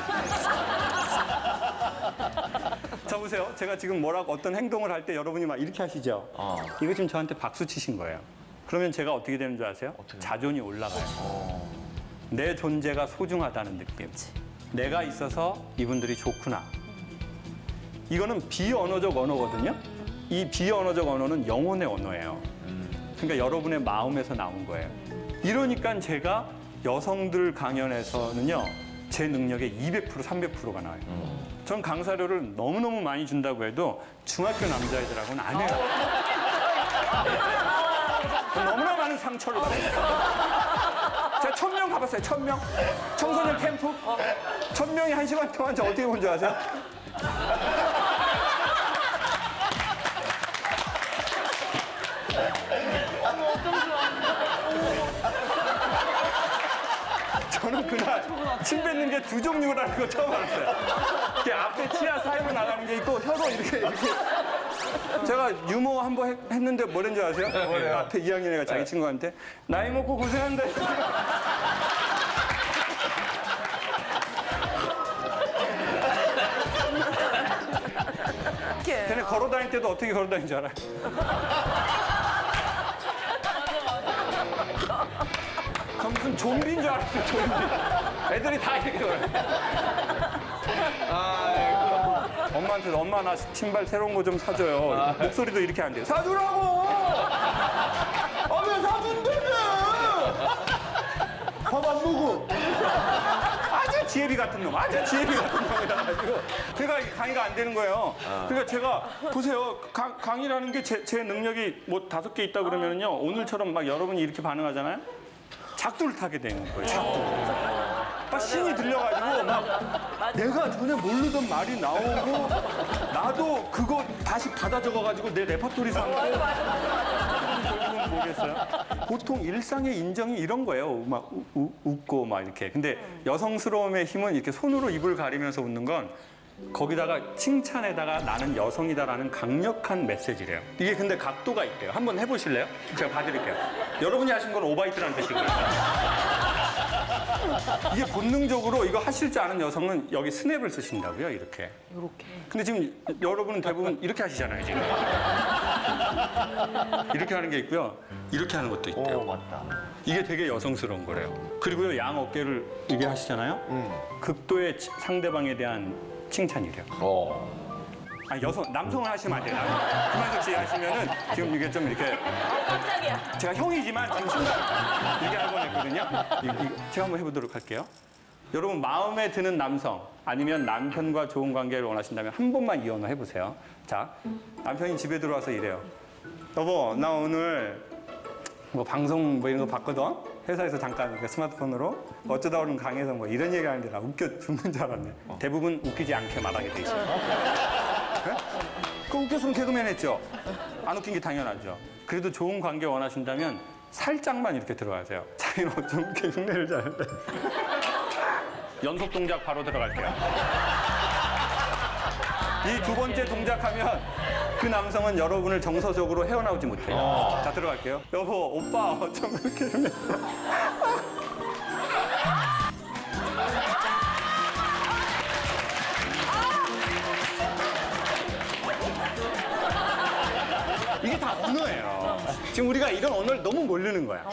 Speaker 1: 자, 보세요. 제가 지금 뭐라고 어떤 행동을 할 때 여러분이 막 이렇게 하시죠? 이거 지금 저한테 박수 치신 거예요. 그러면 제가 어떻게 되는 줄 아세요? 자존이 올라가요. 내 존재가 소중하다는 느낌. 내가 있어서 이분들이 좋구나. 이거는 비언어적 언어거든요. 이 비언어적 언어는 영혼의 언어예요. 그러니까 여러분의 마음에서 나온 거예요. 이러니까 제가 여성들 강연에서는요, 제 능력의 200%, 300%가 나와요. 전 강사료를 너무너무 많이 준다고 해도 중학교 남자애들하고는 안 해요. 너무나 많은 상처를 받아요. 제가 1000명 가봤어요, 1000명. 청소년 캠프. 1000명이 1시간 동안 저 어떻게 본 줄 아세요? 저는 그날 침 뱉는 게 두 종류라는 거 처음 알았어요. 이렇게 앞에 치아 사이로 나가는 게 있고 혀로 이렇게. 제가 유머 한 번 했는데 뭐랬는 줄 아세요? 앞에 2학년 애가 자기 친구한테 나이 먹고 고생한다. 걔네 걸어 다닐 때도 어떻게 걸어 다니는 줄 알아요? 저 무슨 좀비인 줄 알았어요, 좀비. 애들이 다 이렇게 걸어요. 엄마한테 엄마 나 신발 새로운 거 좀 사줘요. 목소리도 이렇게 안 돼요. 사주라고! 왜 사준다며! 밥 안 먹어. 아주 지혜비 같은 놈, 아주 지혜비 같은 놈이라가지고 제가 강의가 안 되는 거예요. 그러니까 제가 보세요, 강의라는 게 제 능력이 뭐 5개 있다 그러면요, 오늘처럼 막 여러분이 이렇게 반응하잖아요. 작두를 타게 되는 거예요. 작두. 막 신이 들려가지고 막 내가 전에 모르던 말이 나오고 나도 그거 다시 받아 적어가지고 내 레퍼토리 삼고. 결국은 뭐겠어요? 보통 일상의 인정이 이런 거예요. 막 웃고 막 이렇게. 근데 여성스러움의 힘은 이렇게 손으로 입을 가리면서 웃는 건 거기다가 칭찬에다가 나는 여성이다라는 강력한 메시지래요. 이게 근데 각도가 있대요. 한번 해보실래요? 제가 봐드릴게요. 여러분이 하신 건 오바이트라는 뜻이고요. 이게 본능적으로 이거 하실 줄 아는 여성은 여기 스냅을 쓰신다고요, 이렇게.
Speaker 3: 이렇게.
Speaker 1: 근데 지금 여러분은 대부분 이렇게 하시잖아요, 지금. 이렇게 하는 게 있고요. 이렇게 하는 것도 있대요.
Speaker 2: 맞다.
Speaker 1: 이게 되게 여성스러운 거래요. 그리고요, 양 어깨를 이게 하시잖아요. 극도의 상대방에 대한 칭찬이래요. 아니, 남성을 하시면 안 돼요. 김한석 씨 하시면은 지금 이게 좀 이렇게.
Speaker 3: 깜짝이야.
Speaker 1: 제가 형이지만 지금 순간 이렇게 할 뻔했거든요. 제가 한번 해보도록 할게요. 여러분, 마음에 드는 남성 아니면 남편과 좋은 관계를 원하신다면 한 번만 이 언어 해보세요. 자, 남편이 집에 들어와서 이래요. 여보, 나 오늘 뭐 방송 뭐 이런 거 봤거든? 회사에서 잠깐 이렇게 스마트폰으로 어쩌다 오는 강에서 뭐 이런 얘기 하는데 나 웃겨 죽는 줄 알았네. 대부분 웃기지 않게 말하게 돼 있어요. 네? 그 웃겼으면 개그맨 했죠. 안 웃긴 게 당연하죠. 그래도 좋은 관계 원하신다면 살짝만 이렇게 들어가세요. 자기는 어쩜 이렇게 흉내를 잘하는데. 연속 동작 바로 들어갈게요. 이 두 번째 동작하면 그 남성은 여러분을 정서적으로 헤어나오지 못해요. 자, 들어갈게요. 여보, 오빠 어쩜 그렇게 흉내. 이게 다 언어예요. 지금 우리가 이런 언어를 너무 모르는 거야.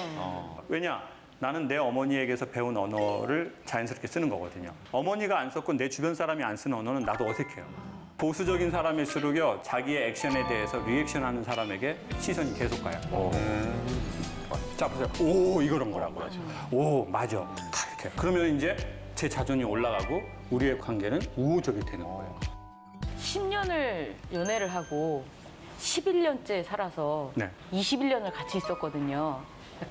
Speaker 1: 왜냐? 나는 내 어머니에게서 배운 언어를 자연스럽게 쓰는 거거든요. 어머니가 안 썼고 내 주변 사람이 안 쓰는 언어는 나도 어색해요. 보수적인 사람일수록요, 자기의 액션에 대해서 리액션하는 사람에게 시선이 계속 가요. 자, 붙잡아서 오 이거런 거라고요. 오 맞아. 다 이렇게. 그러면 이제 제 자존이 올라가고 우리의 관계는 우호적이 되는 거예요.
Speaker 8: 10년을 연애를 하고 11년째 살아서
Speaker 1: 네.
Speaker 8: 21년을 같이 있었거든요.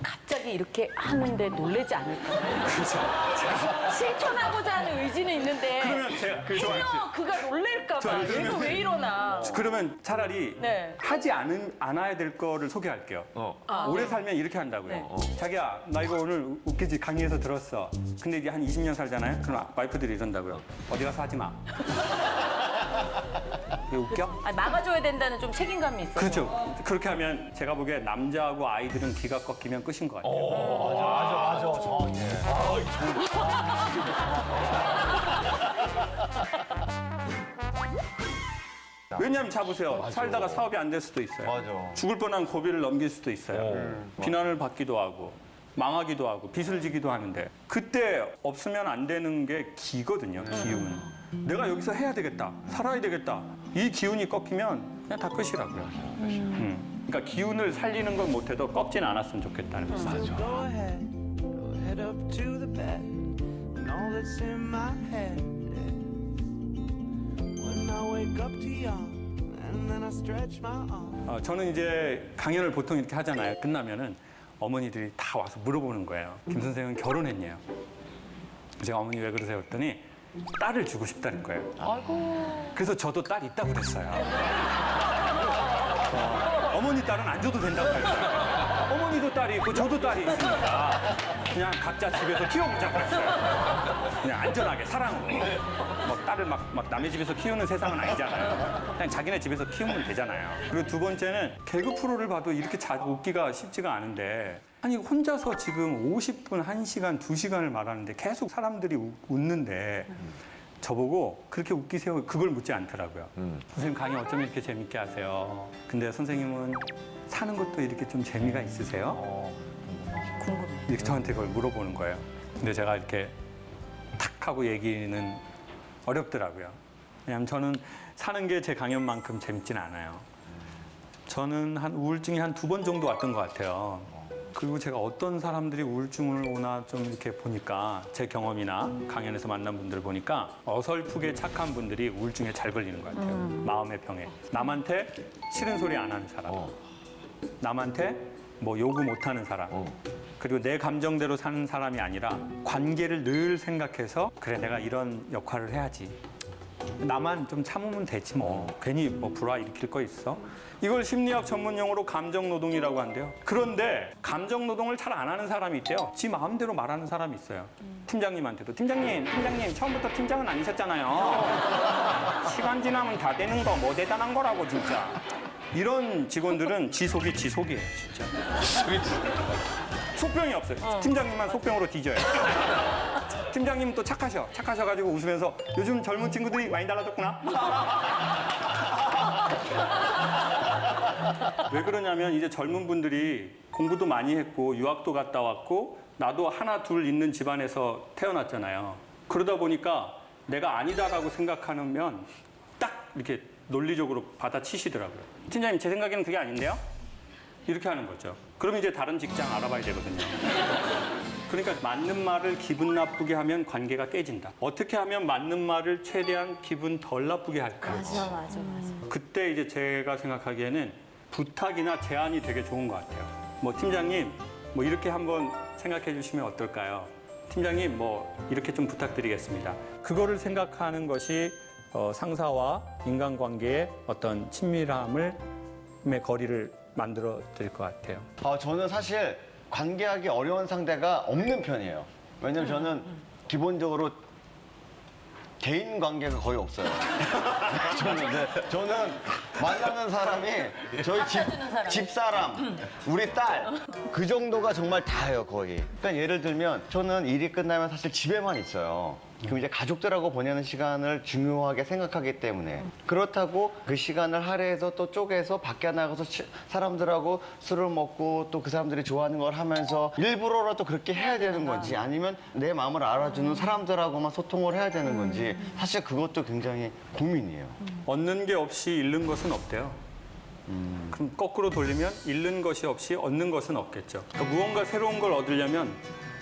Speaker 8: 갑자기 이렇게 하는데 놀라지 않을까?
Speaker 1: 그렇죠.
Speaker 8: 실천하고자 하는 의지는 있는데
Speaker 1: 그러면 제가
Speaker 8: 해요 그가 놀랄까 봐. 얘가 왜 이러나?
Speaker 1: 그러면 차라리
Speaker 8: 네.
Speaker 1: 하지 않아야 될 거를 소개할게요. 오래 살면 이렇게 한다고요. 자기야, 나 이거 오늘 웃기지 강의에서 들었어. 근데 이제 한 20년 살잖아요. 그럼 와이프들이 이런다고요. 어디 가서 하지 마. 이게 웃겨?
Speaker 8: 아, 막아줘야 된다는 좀 책임감이 있어요.
Speaker 1: 그렇죠. 그렇게 하면 제가 보기에 남자하고 아이들은 기가 꺾이면 끝인 것 같아요.
Speaker 2: 맞아, 정확해.
Speaker 1: 왜냐하면 자보세요. 살다가 사업이 안 될 수도 있어요.
Speaker 2: 맞아.
Speaker 1: 죽을 뻔한 고비를 넘길 수도 있어요. 비난을 받기도 하고 망하기도 하고 빚을 지기도 하는데 그때 없으면 안 되는 게 기거든요. 기운. 내가 여기서 해야 되겠다. 살아야 되겠다. 이 기운이 꺾이면 그냥 다 끝이라고요. 그러니까 기운을 살리는 건 못해도 꺾진 않았으면 좋겠다는 거죠.
Speaker 5: Go ahead, go head up to the bed, and all that's in my head. When I wake up to yawn, and then I stretch my arm.
Speaker 1: 저는 이제 강연을 보통 이렇게 하잖아요. 끝나면은 어머니들이 다 와서 물어보는 거예요. 김 선생은 결혼했냐요? 제가 어머니 왜 그러세요? 했더니 딸을 주고 싶다는 거예요. 그래서 저도 딸 있다고 그랬어요. 어머니 딸은 안 줘도 된다고 그랬어요. 어머니도 딸이 있고 저도 딸이 있으니까 그냥 각자 집에서 키워보자고 그랬어요. 그냥 안전하게 사랑으로. 뭐 딸을 막 남의 집에서 키우는 세상은 아니잖아요. 그냥 자기네 집에서 키우면 되잖아요. 그리고 두 번째는 개그 프로를 봐도 이렇게 웃기가 쉽지가 않은데 아니 혼자서 지금 50분, 1시간, 2시간을 말하는데 계속 사람들이 웃는데 저보고 그렇게 웃기세요? 그걸 묻지 않더라고요. 선생님 강의 어쩜 이렇게 재밌게 하세요? 근데 선생님은 사는 것도 이렇게 좀 재미가 있으세요?
Speaker 8: 궁금해.
Speaker 1: 이렇게 저한테 그걸 물어보는 거예요. 근데 제가 이렇게 탁 하고 얘기는 어렵더라고요. 왜냐하면 저는 사는 게 제 강연만큼 재밌진 않아요. 저는 한 우울증이 한 2번 정도 왔던 것 같아요. 그리고 제가 어떤 사람들이 우울증을 오나 좀 이렇게 보니까 제 경험이나 강연에서 만난 분들을 보니까 어설프게 착한 분들이 우울증에 잘 걸리는 것 같아요. 마음의 병에. 남한테 싫은 소리 안 하는 사람. 남한테 뭐 요구 못 하는 사람. 그리고 내 감정대로 사는 사람이 아니라 관계를 늘 생각해서 그래 내가 이런 역할을 해야지. 나만 좀 참으면 되지 뭐. 괜히 뭐 불화 일으킬 거 있어? 이걸 심리학 전문 용어로 감정 노동이라고 한대요. 그런데 감정 노동을 잘 안 하는 사람이 있대요. 지 마음대로 말하는 사람이 있어요. 팀장님한테도 팀장님 처음부터 팀장은 아니셨잖아요. 시간 지나면 다 되는 거 뭐 대단한 거라고 진짜. 이런 직원들은 지속이에요 진짜. 속병이 없어요. 팀장님만 속병으로 뒤져요. 팀장님 또 착하셔가지고 웃으면서 요즘 젊은 친구들이 많이 달라졌구나. 왜 그러냐면 이제 젊은 분들이 공부도 많이 했고 유학도 갔다 왔고 나도 하나 둘 있는 집안에서 태어났잖아요. 그러다 보니까 내가 아니다라고 생각하면 딱 이렇게 논리적으로 받아치시더라고요. 팀장님 제 생각에는 그게 아닌데요? 이렇게 하는 거죠. 그럼 이제 다른 직장 알아봐야 되거든요. 그러니까 맞는 말을 기분 나쁘게 하면 관계가 깨진다. 어떻게 하면 맞는 말을 최대한 기분 덜 나쁘게 할까?
Speaker 8: 맞아.
Speaker 1: 그때 이제 제가 생각하기에는 부탁이나 제안이 되게 좋은 것 같아요. 뭐 팀장님, 뭐 이렇게 한번 생각해 주시면 어떨까요? 팀장님, 뭐 이렇게 좀 부탁드리겠습니다. 그거를 생각하는 것이 상사와 인간관계의 어떤 친밀함의 거리를 만들어 드릴 것 같아요.
Speaker 2: 저는 사실 관계하기 어려운 상대가 없는 편이에요. 왜냐면 저는 기본적으로 개인 관계가 거의 없어요. 저는 만나는 사람이 저희 집사람, 우리 딸, 그 정도가 정말 다예요, 거의. 그러니까 예를 들면 저는 일이 끝나면 사실 집에만 있어요. 그럼 이제 가족들하고 보내는 시간을 중요하게 생각하기 때문에 그렇다고 그 시간을 할애해서 또 쪼개서 밖에 나가서 사람들하고 술을 먹고 또 그 사람들이 좋아하는 걸 하면서 일부러라도 그렇게 해야 되는 건지 아니면 내 마음을 알아주는 사람들하고만 소통을 해야 되는 건지 사실 그것도 굉장히 고민이에요.
Speaker 1: 얻는 게 없이 잃는 것은 없대요. 그럼 거꾸로 돌리면 잃는 것이 없이 얻는 것은 없겠죠. 그러니까 무언가 새로운 걸 얻으려면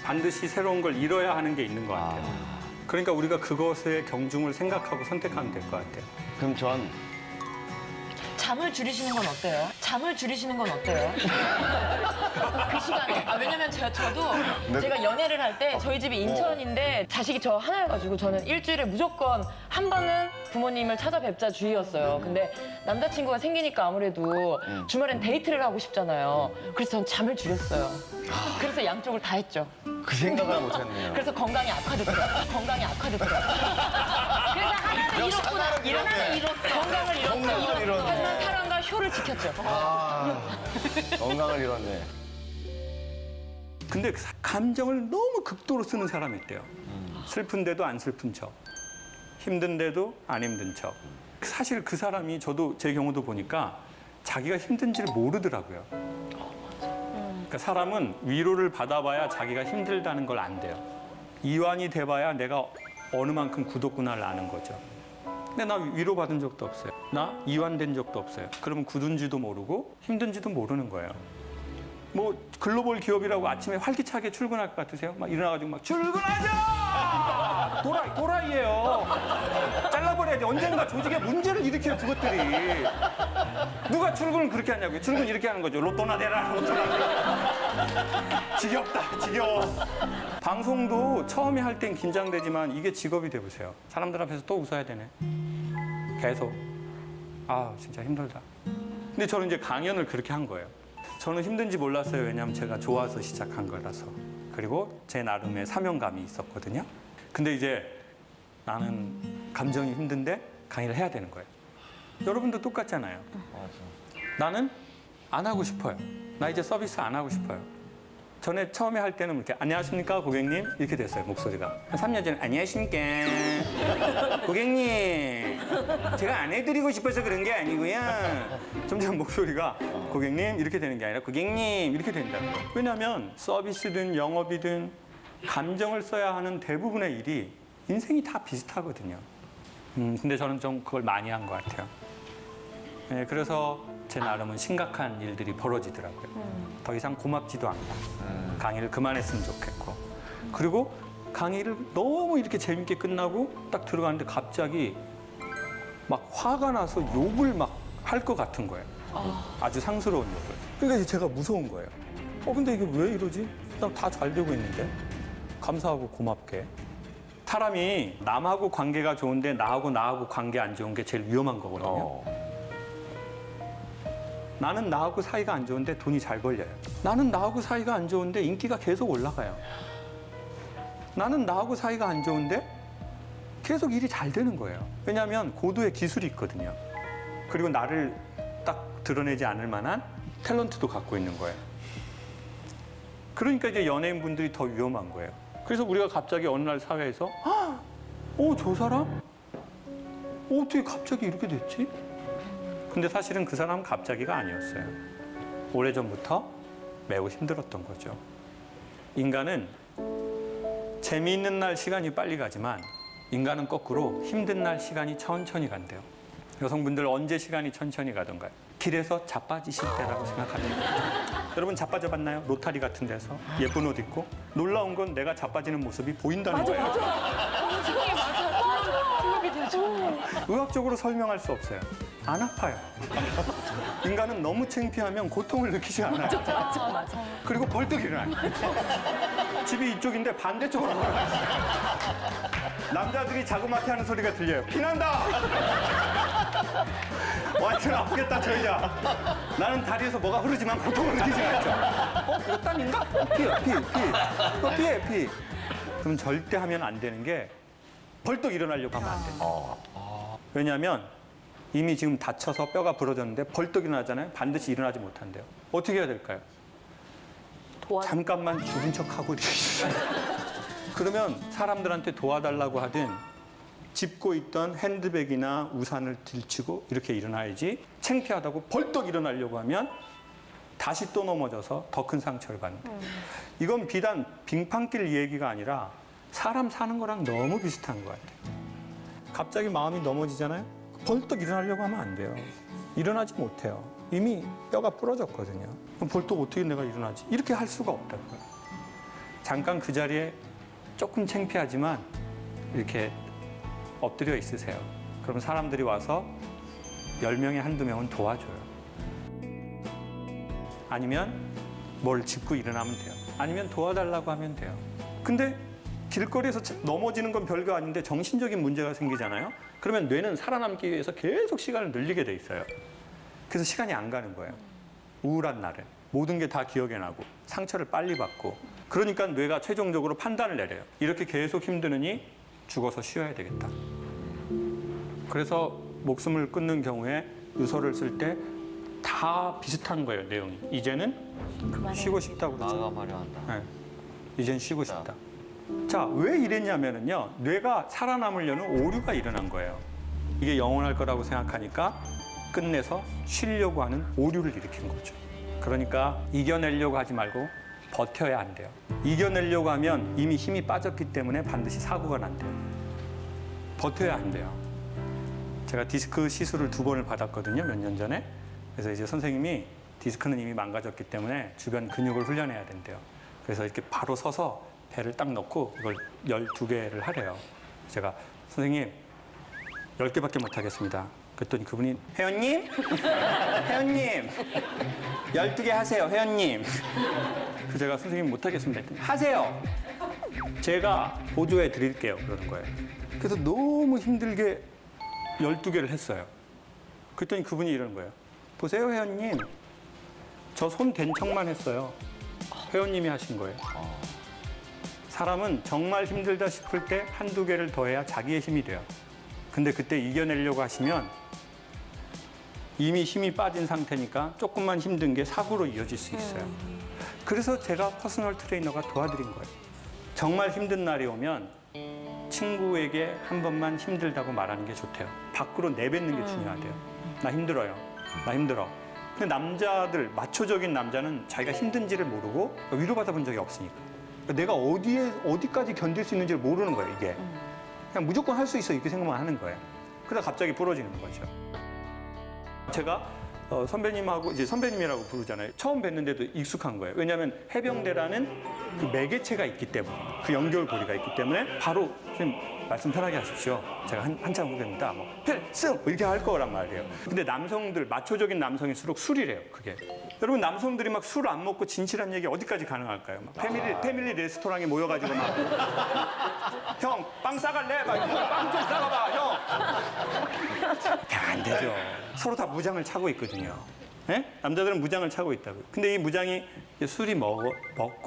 Speaker 1: 반드시 새로운 걸 잃어야 하는 게 있는 것 같아요. 그러니까 우리가 그것의 경중을 생각하고 선택하면 될 것 같아요.
Speaker 2: 그럼 전
Speaker 3: 잠을 줄이시는 건 어때요? 잠을 줄이시는 건 어때요? 그 시간에. 왜냐면 저도 제가 연애를 할 때 저희 집이 인천인데 자식이 저 하나여가지고 저는 일주일에 무조건 한 번은 부모님을 찾아뵙자 주의였어요. 근데 남자친구가 생기니까 아무래도 주말엔 데이트를 하고 싶잖아요. 그래서 전 잠을 줄였어요. 그래서 양쪽을 다 했죠.
Speaker 2: 그 생각을 못했네요.
Speaker 3: 그래서 건강이 악화됐더라고요. 건강이 악화됐더라고요. 그래서 하나는 잃었구나. 하나는 잃었어. 건강을 잃었어.
Speaker 2: 건강을 잃었네.
Speaker 3: 하지만 사랑과 효를 지켰죠.
Speaker 2: 건강을 잃었네.
Speaker 1: 근데 감정을 너무 극도로 쓰는 사람이 있대요. 슬픈데도 안 슬픈 척, 힘든데도 안 힘든 척. 사실 그 사람이 저도 제 경우도 보니까 자기가 힘든지를 모르더라고요. 그러니까 사람은 위로를 받아봐야 자기가 힘들다는 걸 안대요. 이완이 돼봐야 내가 어느 만큼 굳었구나를 아는 거죠. 근데 나 위로 받은 적도 없어요. 나 이완된 적도 없어요. 그러면 굳은지도 모르고 힘든지도 모르는 거예요. 뭐 글로벌 기업이라고 아침에 활기차게 출근할 것 같으세요? 막 일어나가지고 막 출근하자! 도라이예요. 잘라버려야지. 언젠가 조직에 문제를 일으켜요, 그것들이. 누가 출근을 그렇게 하냐고요. 출근 이렇게 하는 거죠. 로또나 내라, 로또나 내라. 지겹다, 지겨워. 방송도 처음에 할 땐 긴장되지만 이게 직업이 돼보세요. 사람들 앞에서 또 웃어야 되네. 계속. 아, 진짜 힘들다. 근데 저는 이제 강연을 그렇게 한 거예요. 저는 힘든지 몰랐어요. 왜냐하면 제가 좋아서 시작한 거라서. 그리고 제 나름의 사명감이 있었거든요. 근데 이제 나는 감정이 힘든데 강의를 해야 되는 거예요. 여러분도 똑같잖아요. 나는 안 하고 싶어요. 나 이제 서비스 안 하고 싶어요. 전에 처음에 할 때는 이렇게 안녕하십니까 고객님 이렇게 됐어요 목소리가. 한 3년 전에 안녕하십니까 고객님 제가 안 해드리고 싶어서 그런 게 아니고요. 점점 목소리가 고객님 이렇게 되는 게 아니라 고객님 이렇게 된다고요. 왜냐하면 서비스든 영업이든 감정을 써야 하는 대부분의 일이 인생이 다 비슷하거든요. 근데 저는 좀 그걸 많이 한 것 같아요. 네, 그래서 제 나름은 심각한 일들이 벌어지더라고요. 더 이상 고맙지도 않고 강의를 그만했으면 좋겠고, 그리고 강의를 너무 이렇게 재밌게 끝나고 딱 들어가는데 갑자기 막 화가 나서 욕을 막 할 것 같은 거예요. 아주 상스러운 욕을. 그러니까 이제 제가 무서운 거예요. 근데 이게 왜 이러지? 나 다 잘 되고 있는데? 감사하고 고맙게. 사람이 남하고 관계가 좋은데 나하고 관계 안 좋은 게 제일 위험한 거거든요. 나는 나하고 사이가 안 좋은데 돈이 잘 벌려요. 나는 나하고 사이가 안 좋은데 인기가 계속 올라가요. 나는 나하고 사이가 안 좋은데 계속 일이 잘 되는 거예요. 왜냐하면 고도의 기술이 있거든요. 그리고 나를 딱 드러내지 않을 만한 탤런트도 갖고 있는 거예요. 그러니까 이제 연예인분들이 더 위험한 거예요. 그래서 우리가 갑자기 어느 날 사회에서 저 사람? 어떻게 갑자기 이렇게 됐지? 근데 사실은 그 사람은 갑자기가 아니었어요. 오래전부터 매우 힘들었던 거죠. 인간은 재미있는 날 시간이 빨리 가지만 인간은 거꾸로 힘든 날 시간이 천천히 간대요. 여성분들 언제 시간이 천천히 가던가요? 길에서 자빠지실 때라고 생각합니다. 여러분 자빠져 봤나요? 로타리 같은 데서 예쁜 옷 입고 놀라운 건 내가 자빠지는 모습이 보인다는 거예요.
Speaker 3: 세상에 맞아.
Speaker 1: 의학적으로 설명할 수 없어요. 안 아파요. 인간은 너무 창피하면 고통을 느끼지 않아요.
Speaker 3: 맞아.
Speaker 1: 그리고 벌떡 일어나요. 집이 이쪽인데 반대쪽으로 걸어가요. 남자들이 자그마치 하는 소리가 들려요. 피난다! 완전 아프겠다, 저 여자. 나는 다리에서 뭐가 흐르지만 고통을 느끼지 않죠. 이거 땀인가? 피. 그럼 절대 하면 안 되는 게 벌떡 일어나려고 하면 안 돼요. 왜냐하면 이미 지금 다쳐서 뼈가 부러졌는데 벌떡 일어나잖아요. 반드시 일어나지 못한대요. 어떻게 해야 될까요? 잠깐만 죽은 척하고 이렇게 그러면 사람들한테 도와달라고 하든 짚고 있던 핸드백이나 우산을 들치고 이렇게 일어나야지, 창피하다고 벌떡 일어나려고 하면 다시 또 넘어져서 더 큰 상처를 받는 거예요. 이건 비단 빙판길 얘기가 아니라 사람 사는 거랑 너무 비슷한 것 같아요. 갑자기 마음이 넘어지잖아요. 벌떡 일어나려고 하면 안 돼요. 일어나지 못해요. 이미 뼈가 부러졌거든요. 그럼 볼록 어떻게 내가 일어나지? 이렇게 할 수가 없다고요. 잠깐 그 자리에 조금 창피하지만 이렇게 엎드려 있으세요. 그러면 사람들이 와서 10명에 한두 명은 도와줘요. 아니면 뭘 짚고 일어나면 돼요. 아니면 도와달라고 하면 돼요. 근데 길거리에서 넘어지는 건 별거 아닌데 정신적인 문제가 생기잖아요. 그러면 뇌는 살아남기 위해서 계속 시간을 늘리게 돼 있어요. 그래서 시간이 안 가는 거예요. 우울한 날은 모든 게 다 기억에 나고 상처를 빨리 받고 그러니까 뇌가 최종적으로 판단을 내려요. 이렇게 계속 힘드느니 죽어서 쉬어야 되겠다. 그래서 목숨을 끊는 경우에 유서를 쓸 때 다 비슷한 거예요, 내용이. 이제는 쉬고 싶다고 그러죠.
Speaker 2: 마감하려 한다.
Speaker 1: 네. 이젠 쉬고 싶다. 자, 왜 이랬냐면은요, 뇌가 살아남으려는 오류가 일어난 거예요. 이게 영원할 거라고 생각하니까 끝내서 쉬려고 하는 오류를 일으킨 거죠. 그러니까 이겨내려고 하지 말고 버텨야 안 돼요. 이겨내려고 하면 이미 힘이 빠졌기 때문에 반드시 사고가 난대요. 버텨야 안 돼요. 제가 디스크 시술을 2번을 받았거든요, 몇 년 전에. 그래서 이제 선생님이 디스크는 이미 망가졌기 때문에 주변 근육을 훈련해야 된대요. 그래서 이렇게 바로 서서 배를 딱 넣고 이걸 12개를 하래요. 제가 선생님 10개밖에 못 하겠습니다. 그랬더니 그분이 회원님? 회원님 12개 하세요, 회원님. 그래서 제가 선생님 못 하겠습니다 했더니 하세요. 제가 보조해 드릴게요. 그러는 거예요. 그래서 너무 힘들게 12개를 했어요. 그랬더니 그분이 이러는 거예요. 보세요, 회원님. 저 손 댄 척만 했어요. 회원님이 하신 거예요. 사람은 정말 힘들다 싶을 때 1~2개를 더해야 자기의 힘이 돼요. 근데 그때 이겨내려고 하시면 이미 힘이 빠진 상태니까 조금만 힘든 게 사고로 이어질 수 있어요. 그래서 제가 퍼스널 트레이너가 도와드린 거예요. 정말 힘든 날이 오면 친구에게 한 번만 힘들다고 말하는 게 좋대요. 밖으로 내뱉는 게 중요하대요. 나 힘들어요. 나 힘들어. 근데 남자들, 마초적인 남자는 자기가 힘든지를 모르고 위로받아 본 적이 없으니까. 그러니까 내가 어디까지 견딜 수 있는지를 모르는 거예요, 이게. 그냥 무조건 할 수 있어, 이렇게 생각만 하는 거예요. 그러다 갑자기 부러지는 거죠. 제가 선배님하고, 이제 선배님이라고 부르잖아요. 처음 뵀는데도 익숙한 거예요. 왜냐하면 해병대라는 그 매개체가 있기 때문에, 그 연결고리가 있기 때문에 바로 선생님 말씀 편하게 하십시오. 제가 한참 후배입니다. 뭐 필승! 뭐 이렇게 할 거란 말이에요. 근데 남성들, 마초적인 남성일수록 술이래요, 그게. 여러분, 남성들이 막 술 안 먹고 진실한 얘기 어디까지 가능할까요? 막 패밀리 레스토랑에 모여가지고 막 형, 빵 싸갈래? 막 빵 좀 싸가봐, 형. 안 되죠. 서로 다 무장을 차고 있거든요. 예? 남자들은 무장을 차고 있다고요. 근데 이 무장이 술이 먹고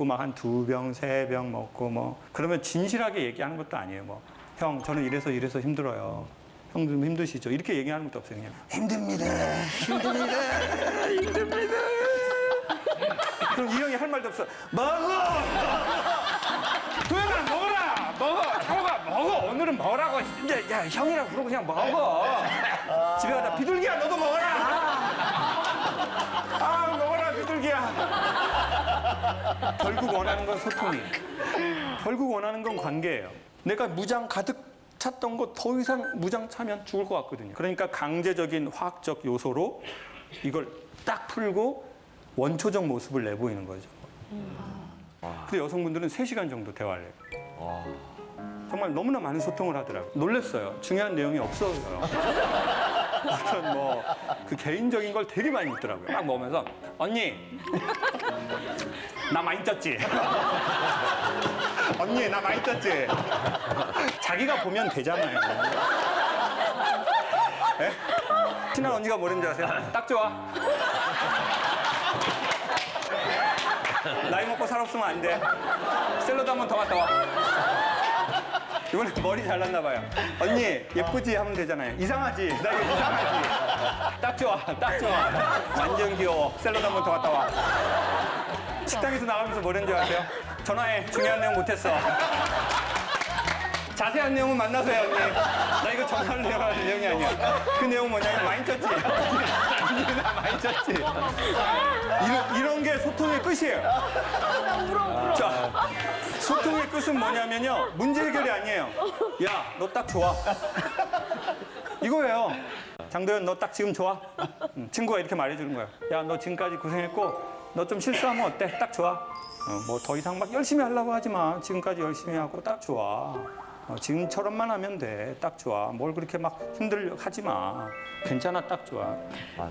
Speaker 1: 막 한 2병, 3병 먹고 뭐 그러면 진실하게 얘기하는 것도 아니에요. 뭐 형, 저는 이래서 힘들어요. 형 좀 힘드시죠? 이렇게 얘기하는 것도 없어요. 그냥 힘듭니다. 그럼 이 형이 할 말도 없어. 먹어! 도현아, 먹어라! 먹어! 오늘은 먹으라고. 이제 야, 형이라 부르고 그냥 먹어. 집에 가다 비둘기야, 너도 먹어라! 아, 먹어라, 비둘기야. 결국 원하는 건 소통이에요. 결국 원하는 건 관계예요. 내가 무장 가득 찼던 거 더 이상 무장 차면 죽을 것 같거든요. 그러니까 강제적인 화학적 요소로 이걸 딱 풀고 원초적 모습을 내보이는 거죠. 근데 여성분들은 3시간 정도 대화를 해요. 정말 너무나 많은 소통을 하더라고요. 놀랐어요. 중요한 내용이 없어요. 어떤 뭐 그 개인적인 걸 되게 많이 묻더라고요. 막 먹으면서 언니 나 많이 쪘지? 언니 나 많이 쪘지? 자기가 보면 되잖아요. 네? 친한 언니가 뭐랬는지 아세요? 딱 좋아. 나이 먹고 살 없으면 안 돼. 샐러드 한 번 더 갔다 와. 이번에 머리 잘났나 봐요. 언니 예쁘지 하면 되잖아요. 이상하지? 나 이거 이상하지? 딱 좋아. 완전 귀여워. 샐러드 한 번 더 갔다 와. 식당에서 나가면서 뭐랬는지 아세요? 전화해. 중요한 내용 못했어. 자세한 내용은 만나서 해, 언니. 나 이거 전화를 해야 할 내용이 아니야. 그 내용 뭐냐면 많이 쪘지? 언니 나 많이 쪘지? 이런 게 소통의 끝이에요. 자, 소통의 끝은 뭐냐면요. 문제 해결이 아니에요. 야, 너 딱 좋아. 이거예요. 장도연, 너 딱 지금 좋아. 친구가 이렇게 말해주는 거야. 야, 너 지금까지 고생했고 너 좀 실수하면 어때? 딱 좋아. 뭐 더 이상 막 열심히 하려고 하지 마. 지금까지 열심히 하고 딱 좋아. 지금처럼만 하면 돼. 딱 좋아. 뭘 그렇게 막 힘들려 하지 마. 괜찮아, 딱 좋아.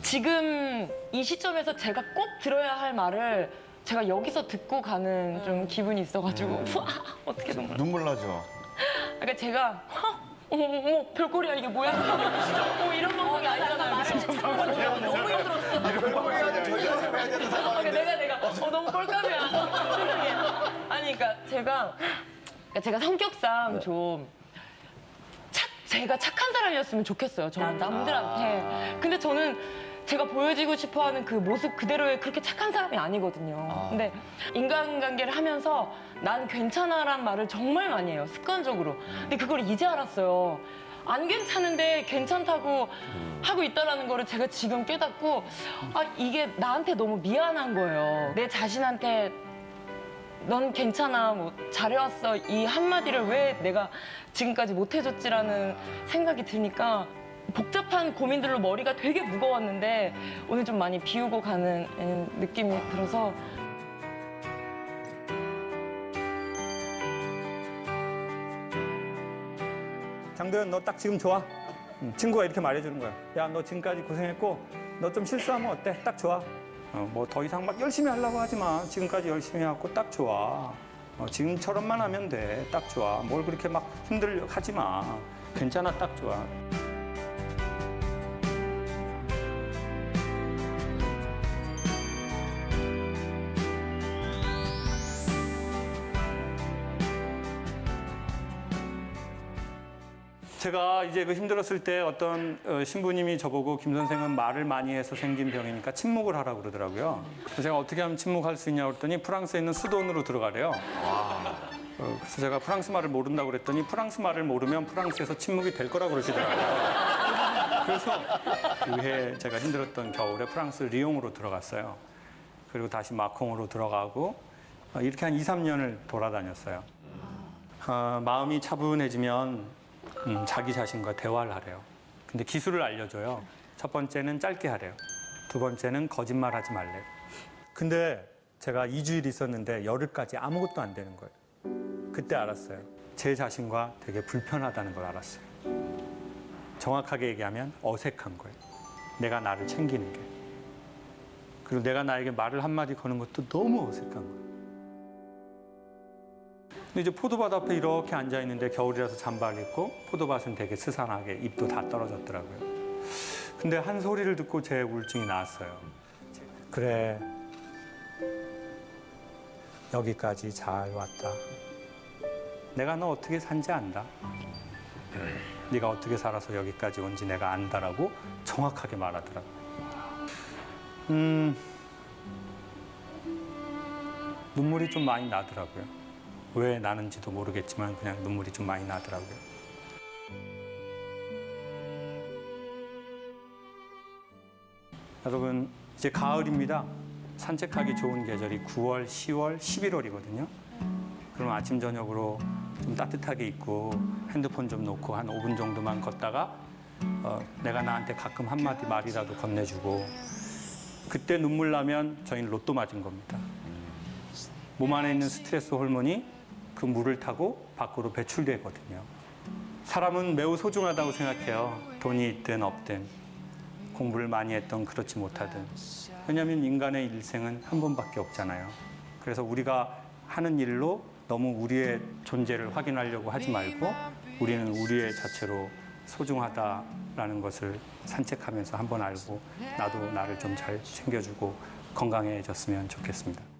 Speaker 3: 지금 이 시점에서 제가 꼭 들어야 할 말을 제가 여기서 듣고 가는 좀 기분이 있어가지고 어떻게 눈물.
Speaker 2: 눈물 나죠.
Speaker 3: 그러니까 제가 어머 별꼴이야 이게 뭐야? 이런 방송이 아니잖아요. 너무 힘들었어. 내가 너무 꼴감이야. 세상에. 아니 그러니까 제가 성격상 좀 제가 착한 사람이었으면 좋겠어요. 저는 남들한테. 근데 저는 제가 보여지고 싶어하는 그 모습 그대로의 그렇게 착한 사람이 아니거든요. 근데 인간관계를 하면서 난 괜찮아란 말을 정말 많이 해요. 습관적으로. 근데 그걸 이제 알았어요. 안 괜찮은데 괜찮다고 하고 있다라는 거를 제가 지금 깨닫고 이게 나한테 너무 미안한 거예요. 내 자신한테 넌 괜찮아, 뭐 잘해왔어 이 한마디를 왜 내가 지금까지 못 해줬지라는 생각이 드니까 복잡한 고민들로 머리가 되게 무거웠는데 오늘 좀 많이 비우고 가는 느낌이 들어서
Speaker 1: 장도연, 너 딱 지금 좋아. 친구가 이렇게 말해주는 거야. 야, 너 지금까지 고생했고 너 좀 실수하면 어때? 딱 좋아. 뭐 더 이상 막 열심히 하려고 하지 마. 지금까지 열심히 하고 딱 좋아. 지금처럼만 하면 돼. 딱 좋아. 뭘 그렇게 막 힘들려 하지 마. 괜찮아, 딱 좋아. 제가 이제 그 힘들었을 때 어떤 신부님이 저보고 김 선생은 말을 많이 해서 생긴 병이니까 침묵을 하라고 그러더라고요. 그래서 제가 어떻게 하면 침묵할 수 있냐고 그랬더니 프랑스에 있는 수도원으로 들어가래요. 그래서 제가 프랑스 말을 모른다고 그랬더니 프랑스 말을 모르면 프랑스에서 침묵이 될 거라고 그러시더라고요. 그래서 그해 제가 힘들었던 겨울에 프랑스 리옹으로 들어갔어요. 그리고 다시 마콩으로 들어가고 이렇게 한 2, 3년을 돌아다녔어요. 마음이 차분해지면 자기 자신과 대화를 하래요. 근데 기술을 알려줘요. 첫 번째는 짧게 하래요. 두 번째는 거짓말 하지 말래요. 근데 제가 2주일 있었는데 열흘까지 아무것도 안 되는 거예요. 그때 알았어요. 제 자신과 되게 불편하다는 걸 알았어요. 정확하게 얘기하면 어색한 거예요. 내가 나를 챙기는 게. 그리고 내가 나에게 말을 한마디 거는 것도 너무 어색한 거예요. 근데 이제 포도밭 앞에 이렇게 앉아 있는데 겨울이라서 잠바를 입고 포도밭은 되게 스산하게 잎도 다 떨어졌더라고요. 근데 한 소리를 듣고 제 우울증이 나왔어요. 그래, 여기까지 잘 왔다. 내가 너 어떻게 산지 안다. 네가 어떻게 살아서 여기까지 온지 내가 안다라고 정확하게 말하더라고요. 눈물이 좀 많이 나더라고요. 왜 나는지도 모르겠지만 그냥 눈물이 좀 많이 나더라고요. 여러분, 이제 가을입니다. 산책하기 좋은 계절이 9월, 10월, 11월이거든요. 그럼 아침, 저녁으로 좀 따뜻하게 입고 핸드폰 좀 놓고 한 5분 정도만 걷다가 내가 나한테 가끔 한마디 말이라도 건네주고 그때 눈물 나면 저희는 로또 맞은 겁니다. 몸 안에 있는 스트레스 호르몬이 그 물을 타고 밖으로 배출되거든요. 사람은 매우 소중하다고 생각해요. 돈이 있든 없든 공부를 많이 했든 그렇지 못하든. 왜냐하면 인간의 일생은 한 번밖에 없잖아요. 그래서 우리가 하는 일로 너무 우리의 존재를 확인하려고 하지 말고 우리는 우리의 자체로 소중하다라는 것을 산책하면서 한번 알고 나도 나를 좀 잘 챙겨주고 건강해졌으면 좋겠습니다.